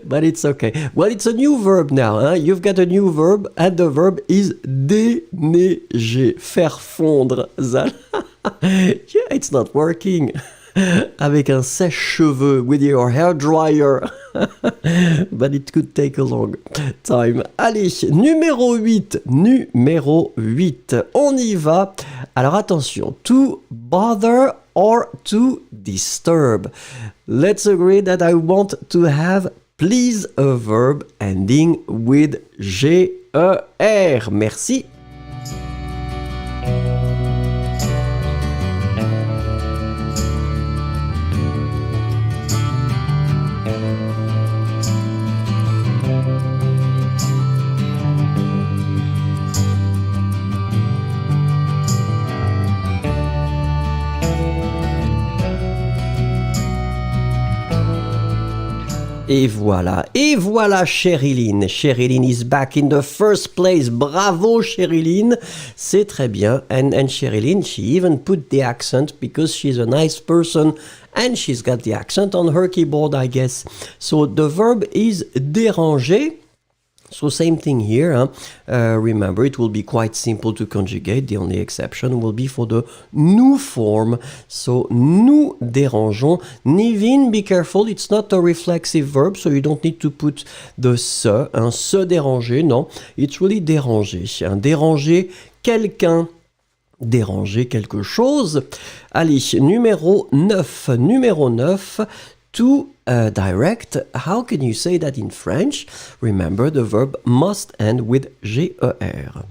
But it's okay. Well, it's a new verb now. You've got a new verb, and the verb is déneiger, faire fondre. Yeah, it's not working. Avec un sèche-cheveux, with your hair dryer. But it could take a long time. Allez, numéro 8. On y va. Alors attention, to bother or to disturb. Let's agree that I want to have please a verb ending with G-E-R. Merci. Et voilà, Chériline. Chériline is back in the first place. Bravo, Chériline. C'est très bien. And Chériline, she even put the accent because she's a nice person and she's got the accent on her keyboard, I guess. So the verb is déranger. So same thing here. Remember, it will be quite simple to conjugate. The only exception will be for the nous form. So nous dérangeons. Nivin, be careful. It's not a reflexive verb, so you don't need to put the se. Se déranger, non. It's really déranger. Déranger quelqu'un. Déranger quelque chose. Allez, numéro 9. Numéro 9. To direct, how can you say that in French? Remember, the verb must end with GER.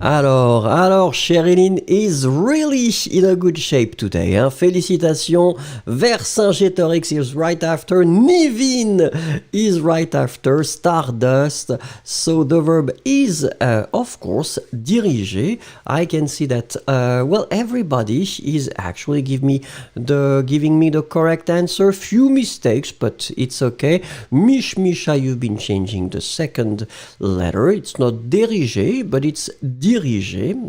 Alors, Sherilyn is really in a good shape today. Félicitations. Vercingétorix is right after. Nivin is right after. Stardust. So the verb is, of course, diriger. I can see that, everybody is actually giving me the correct answer. Few mistakes, but it's okay. Misha, you've been changing the second letter. It's not diriger, but it's diriger,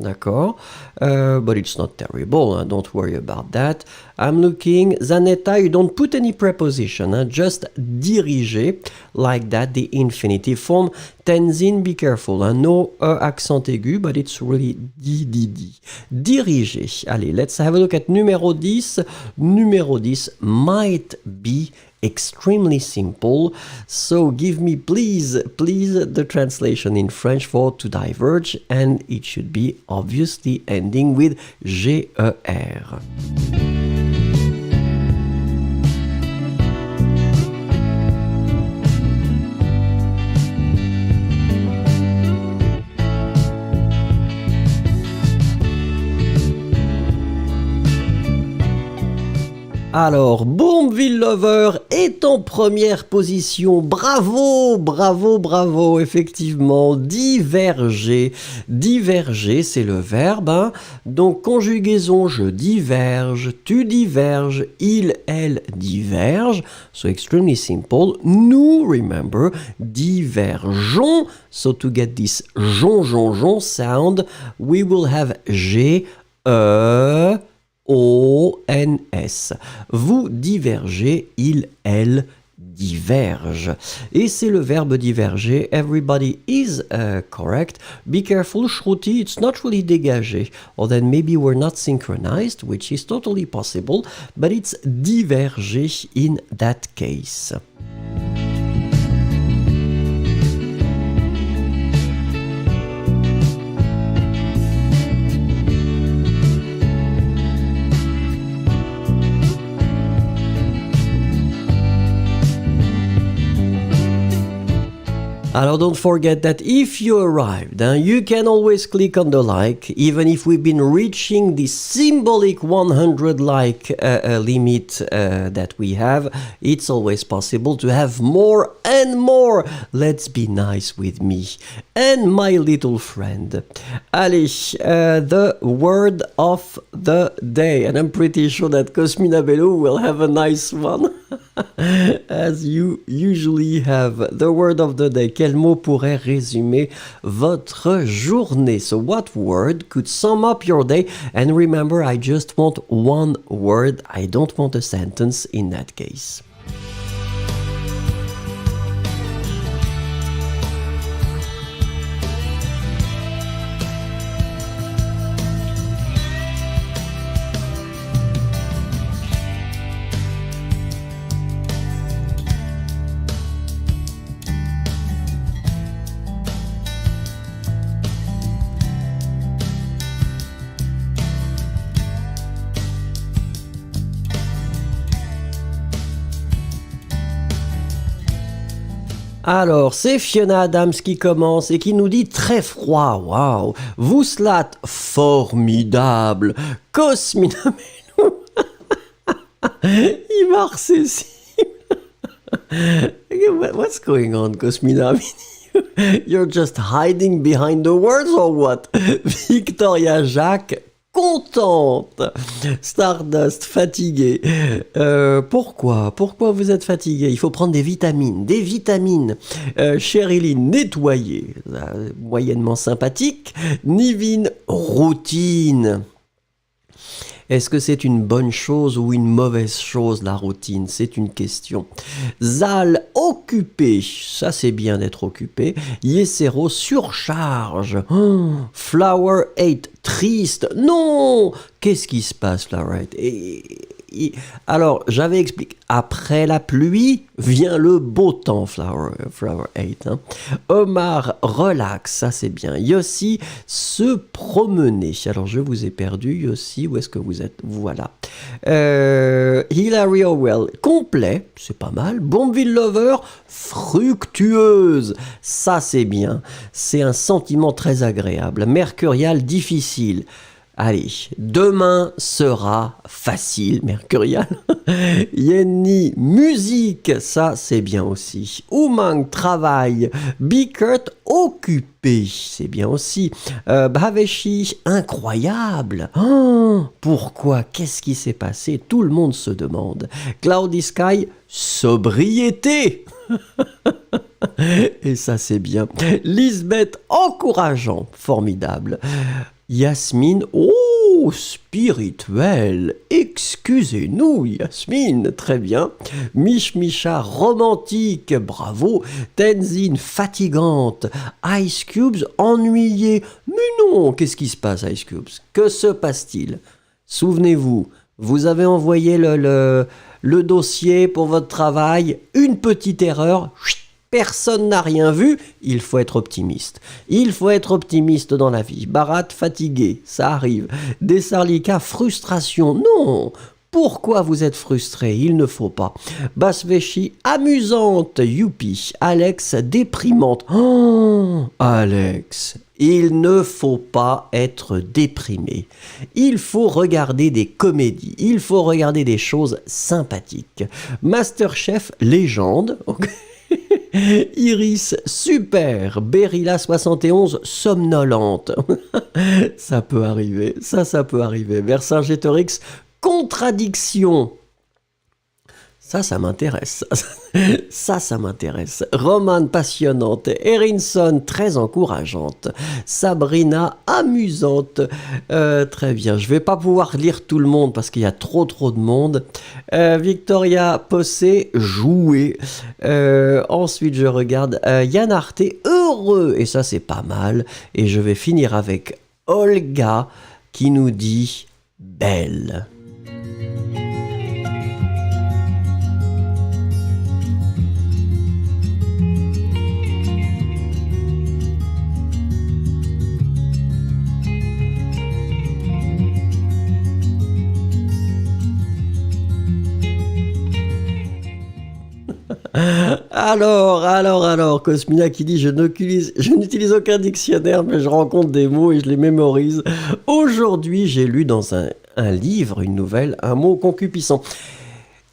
d'accord? But it's not terrible, don't worry about that. I'm looking, Zanetta, you don't put any preposition, just diriger, like that, the infinitive form. Tenzin, be careful, no accent aigu, but it's really di. Diriger. Allez, let's have a look at numéro 10. Numéro 10 might be extremely simple. So give me please the translation in French for to diverge, and it should be obviously ending with GER. Alors, Boomville Lover est en première position. Bravo, effectivement. Diverger. Diverger, c'est le verbe. Donc, conjugaison, je diverge, tu diverges, il, elle diverge. So, extremely simple. Nous, remember, divergeons. So, to get this jon sound, we will have G, E, O-N-S. Vous divergez, il, elle diverge. Et c'est le verbe diverger. Everybody is correct. Be careful, Shruti, it's not really dégagé. Or then maybe we're not synchronized, which is totally possible, but it's diverger in that case. Alors don't forget that if you arrived, you can always click on the like, even if we've been reaching the symbolic 100 like limit that we have. It's always possible to have more and more. Let's be nice with me and my little friend. Allez, the word of the day. And I'm pretty sure that Cosmina Bello will have a nice one. As you usually have. The word of the day. Quel mot pourrait résumer votre journée? So what word could sum up your day? And remember, I just want one word. I don't want a sentence in that case. Alors, c'est Fiona Adams qui commence et qui nous dit très froid. Waouh! Vous slat formidable. Cosmina Melou. Il m'a recessé. What's going on, Cosmina? I mean, you're just hiding behind the words or what? Victoria Jacques, contente. Stardust, fatigué. Pourquoi vous êtes fatigué? Il faut prendre des vitamines. Des vitamines. Sherilyn, nettoyer. Moyennement sympathique. Nivine, routine. Est-ce que c'est une bonne chose ou une mauvaise chose, la routine? C'est une question. Zal, occupé. Ça, c'est bien d'être occupé. Yesero, surcharge. Oh, Flower 8, triste. Non! Qu'est-ce qui se passe, Flower 8? Alors, j'avais expliqué. Après la pluie vient le beau temps, Flower 8. Hein. Omar, relax, ça c'est bien. Yossi, se promener. Alors, je vous ai perdu, Yossi, où est-ce que vous êtes? Voilà. Hilary Howell, complet, c'est pas mal. Bombville Lover, fructueuse. Ça c'est bien. C'est un sentiment très agréable. Mercurial, difficile. Allez, demain sera facile, Mercurial. Yenni, musique, ça c'est bien aussi. Oumang, travail. Bikert, occupé, c'est bien aussi. Bhaveshi, incroyable. Oh, pourquoi? Qu'est-ce qui s'est passé? Tout le monde se demande. Cloudy Sky, sobriété. Et ça c'est bien. Lisbeth, encourageant, formidable. Yasmine, oh, spirituel, excusez-nous Yasmine, très bien. Micha, romantique, bravo. Tenzin, fatigante. Ice Cubes, ennuyé. Mais non, qu'est-ce qui se passe Ice Cubes? Que se passe-t-il? Souvenez-vous, vous avez envoyé le dossier pour votre travail, une petite erreur, personne n'a rien vu, il faut être optimiste. Il faut être optimiste dans la vie. Barat, fatigué, ça arrive. Dessarlika, frustration, non. Pourquoi vous êtes frustré? Il ne faut pas. Basveshi, amusante, youpi. Alex, déprimante. Oh, Alex, il ne faut pas être déprimé. Il faut regarder des comédies. Il faut regarder des choses sympathiques. Masterchef, légende. Okay. Iris, super. Berilla 71, somnolente. Ça peut arriver, ça peut arriver. Vercingétorix, contradiction. Ça m'intéresse. Ça m'intéresse. Romane passionnante. Erinson, très encourageante. Sabrina, amusante. Très bien. Je vais pas pouvoir lire tout le monde parce qu'il y a trop de monde. Victoria Possé, jouer. Ensuite, je regarde Yann Arte, heureux. Et ça, c'est pas mal. Et je vais finir avec Olga qui nous dit belle. Alors, Cosmina qui dit je n'utilise aucun dictionnaire, mais je rencontre des mots et je les mémorise. Aujourd'hui, j'ai lu dans un livre, une nouvelle, un mot concupiscent.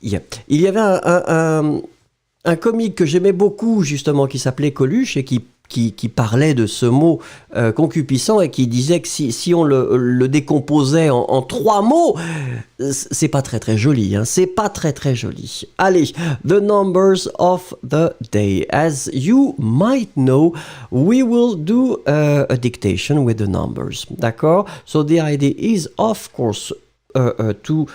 Il y avait un comique que j'aimais beaucoup, justement, qui s'appelait Coluche et qui parlait de ce mot concupiscent et qui disait que si on le décomposait en 3 mots, c'est pas très joli, hein, c'est pas très joli. Allez, the numbers of the day. As you might know, we will do a dictation with the numbers, d'accord? So the idea is, of course, to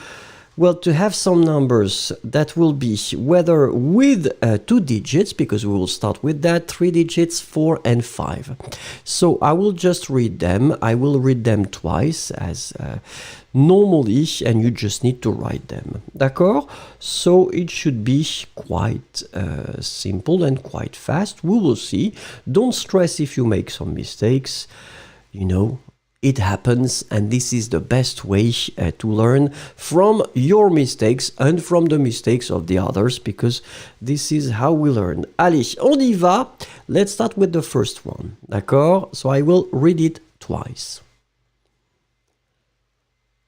have some numbers that will be whether with 2 digits, because we will start with that, 3 digits, 4 and 5. So I will just read them. I will read them twice as normally, and you just need to write them. D'accord? So it should be quite simple and quite fast. We will see. Don't stress if you make some mistakes. You know, it happens, and this is the best way to learn from your mistakes and from the mistakes of the others, because this is how we learn. Allez, on y va. Let's start with the first one. D'accord? So I will read it twice.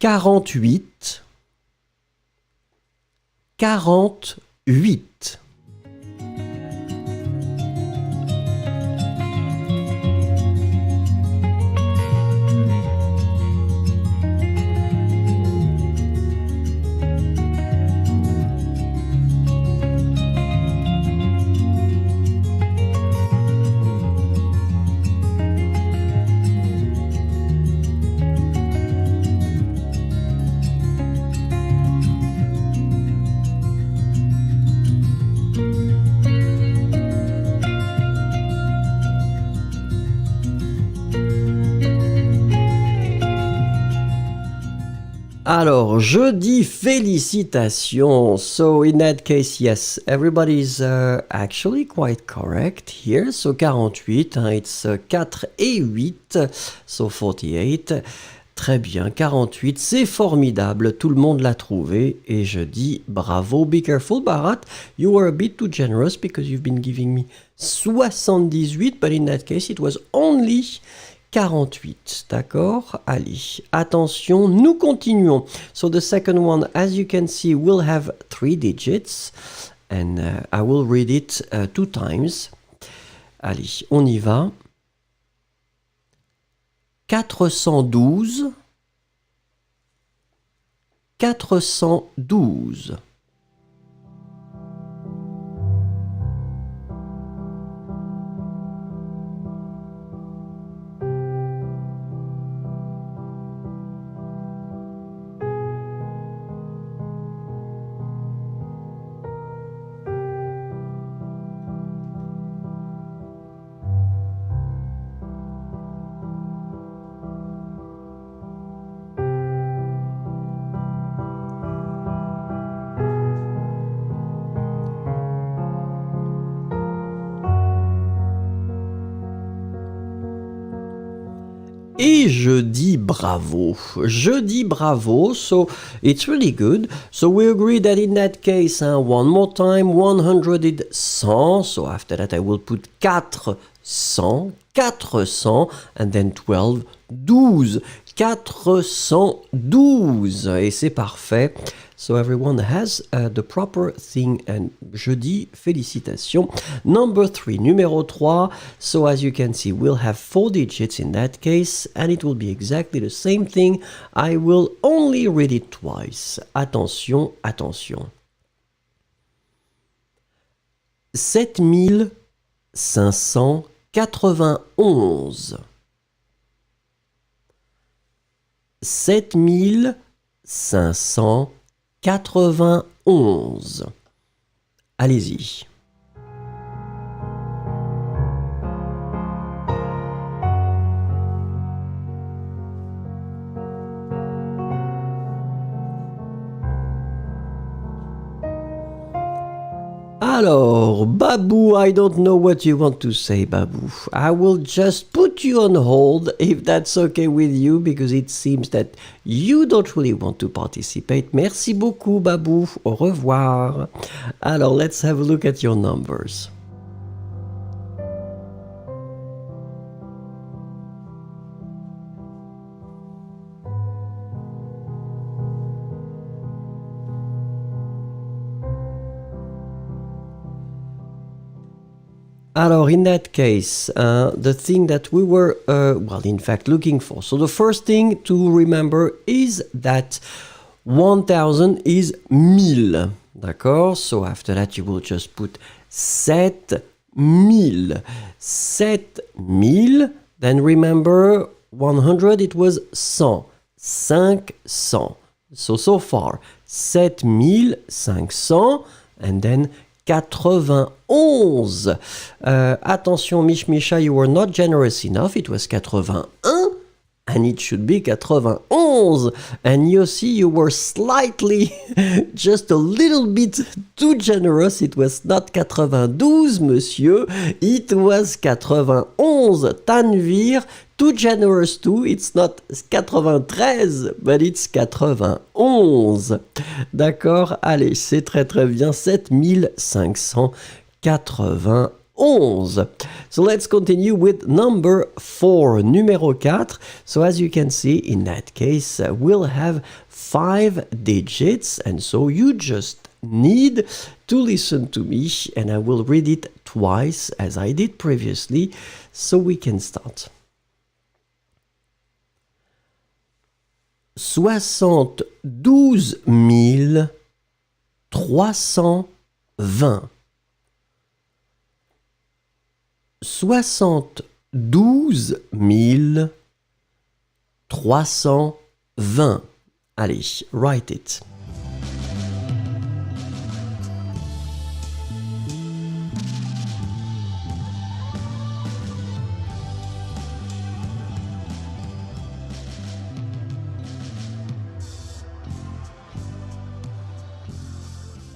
48, 48. Alors, je dis félicitations. So, in that case, yes, everybody's actually quite correct here. So, 48, hein, it's 4 et 8, so 48. Très bien, 48, c'est formidable, tout le monde l'a trouvé et je dis bravo. Be careful, Barat, you were a bit too generous because you've been giving me 78, but in that case it was only 48, d'accord? Allez, attention, nous continuons. So the second one, as you can see, will have 3 digits and I will read it 2 times. Allez, on y va. 412, 412. Et je dis bravo. Je dis bravo. So it's really good. So we agree that in that case, one more time, 100 is 100. So after that, I will put 400, 400, and then 12, 12. 412. Et c'est parfait. So everyone has the proper thing. And je dis félicitations. Number 3, numéro 3. So as you can see, we'll have 4 digits in that case. And it will be exactly the same thing. I will only read it twice. Attention, attention. 7591. 7591. Allez-y. Alors, Babou, I don't know what you want to say, Babou. I will just put you on hold, if that's okay with you, because it seems that you don't really want to participate. Merci beaucoup, Babou. Au revoir. Alors, let's have a look at your numbers. Alors, in that case, the thing that we were, in fact, looking for. So the first thing to remember is that 1000 is 1000. D'accord? So after that, you will just put 7000. 7000. Then remember, 100, it was 100. 500. So far, 7500. And then 91. Attention, Misha, you were not generous enough. It was 81, and it should be 91. And Yossi, you were slightly, just a little bit too generous. It was not 92, monsieur. It was 91. Tanvir, too generous too. It's not 93, but it's 91. D'accord? Allez, c'est très très bien. 7591. So let's continue with number 4. Numéro 4. So as you can see, in that case, we'll have 5 digits. And so you just need to listen to me. And I will read it twice as I did previously. So we can start. 72 320. 72 320. Allez, write it.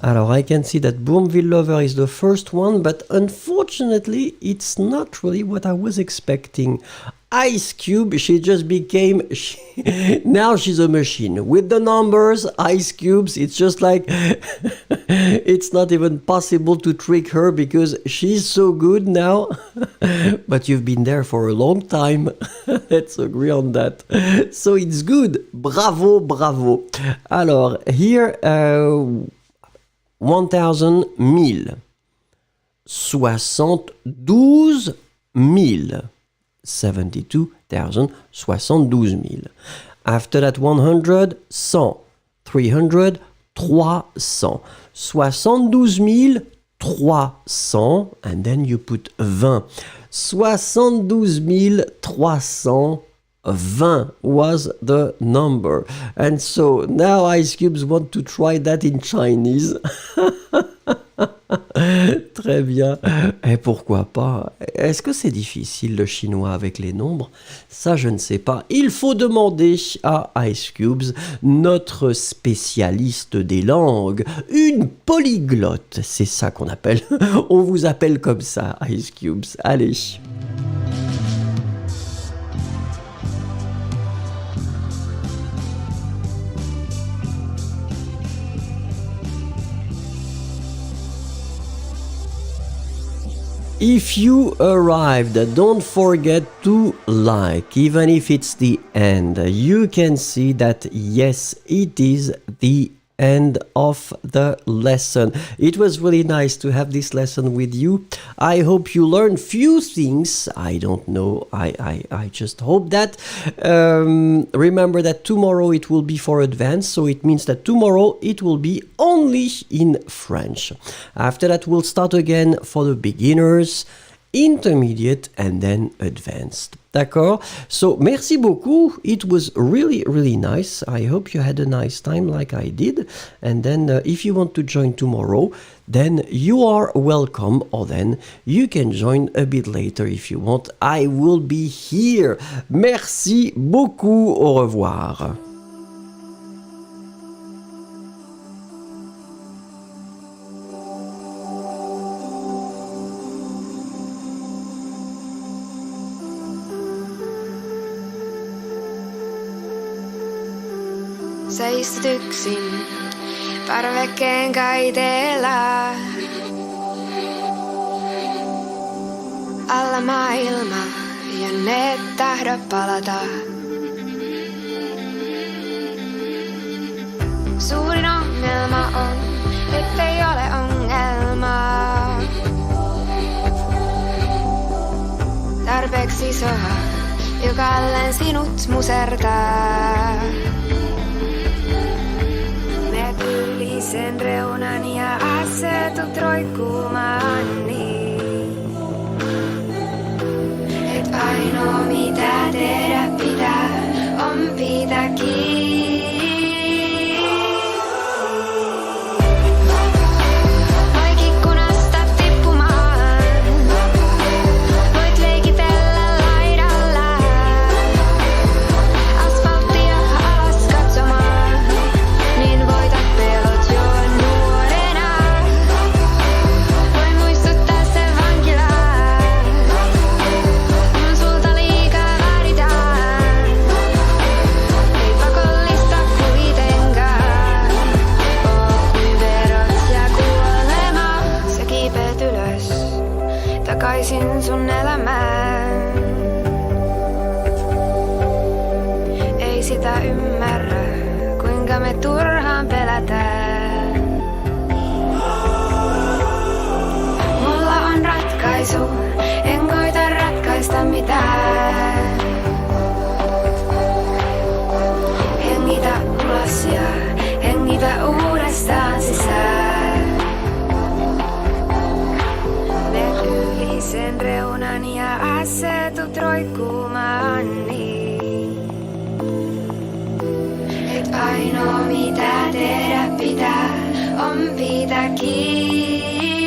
Alors, I can see that Boomville Lover is the first one, but unfortunately, it's not really what I was expecting. Ice Cube, she just became, now she's a machine. With the numbers, Ice Cubes, it's just like, it's not even possible to trick her because she's so good now. But you've been there for a long time. Let's agree on that. So it's good. Bravo, bravo. Alors, here, 1,000, 1000. 72 000. 72,000, 72 000. After that, 100, 100. 300, 300. 72 300, and then you put 20. 72 320 was the number. And so now Ice Cubes want to try that in Chinese. Très bien. Et pourquoi pas? Est-ce que c'est difficile le chinois avec les nombres? Ça, je ne sais pas. Il faut demander à Ice Cubes, notre spécialiste des langues, une polyglotte. C'est ça qu'on appelle. On vous appelle comme ça, Ice Cubes. Allez. If you arrived, don't forget to like, even if it's the end. You can see that, yes, it is the end of the lesson. It was really nice to have this lesson with you. I hope you learned few things. I don't know. I just hope that. Remember that tomorrow it will be for advanced, so it means that tomorrow it will be only in French. After that, we'll start again for the beginners, intermediate, and then advanced. D'accord? So, merci beaucoup. It was really, really nice. I hope you had a nice time like I did. And then, if you want to join tomorrow, then you are welcome. Or then, you can join a bit later if you want. I will be here. Merci beaucoup. Au revoir. Sä istut yksin parvekkeen kaiteella. Alla maailma ja ne et tahdo palata. Suurin ongelma on, ettei ole ongelmaa. Tarpeeksi isoa, jokalleen sinut musertaa. Sen reunan ja asetut roikkumaan niin. Et ainoa mitä tehdä pitää on pitää kiinni. Takaisin sun elämään. Ei sitä ymmärrä, kuinka me turhaan pelätään. Mulla on ratkaisu, en koita ratkaista mitään. Hengitä ulos ja hengitä uudestaan sisään. Sen reunan ja asetut roikkumaan niin. Et ainoa mitä tehdä pitää on pitää kiinni.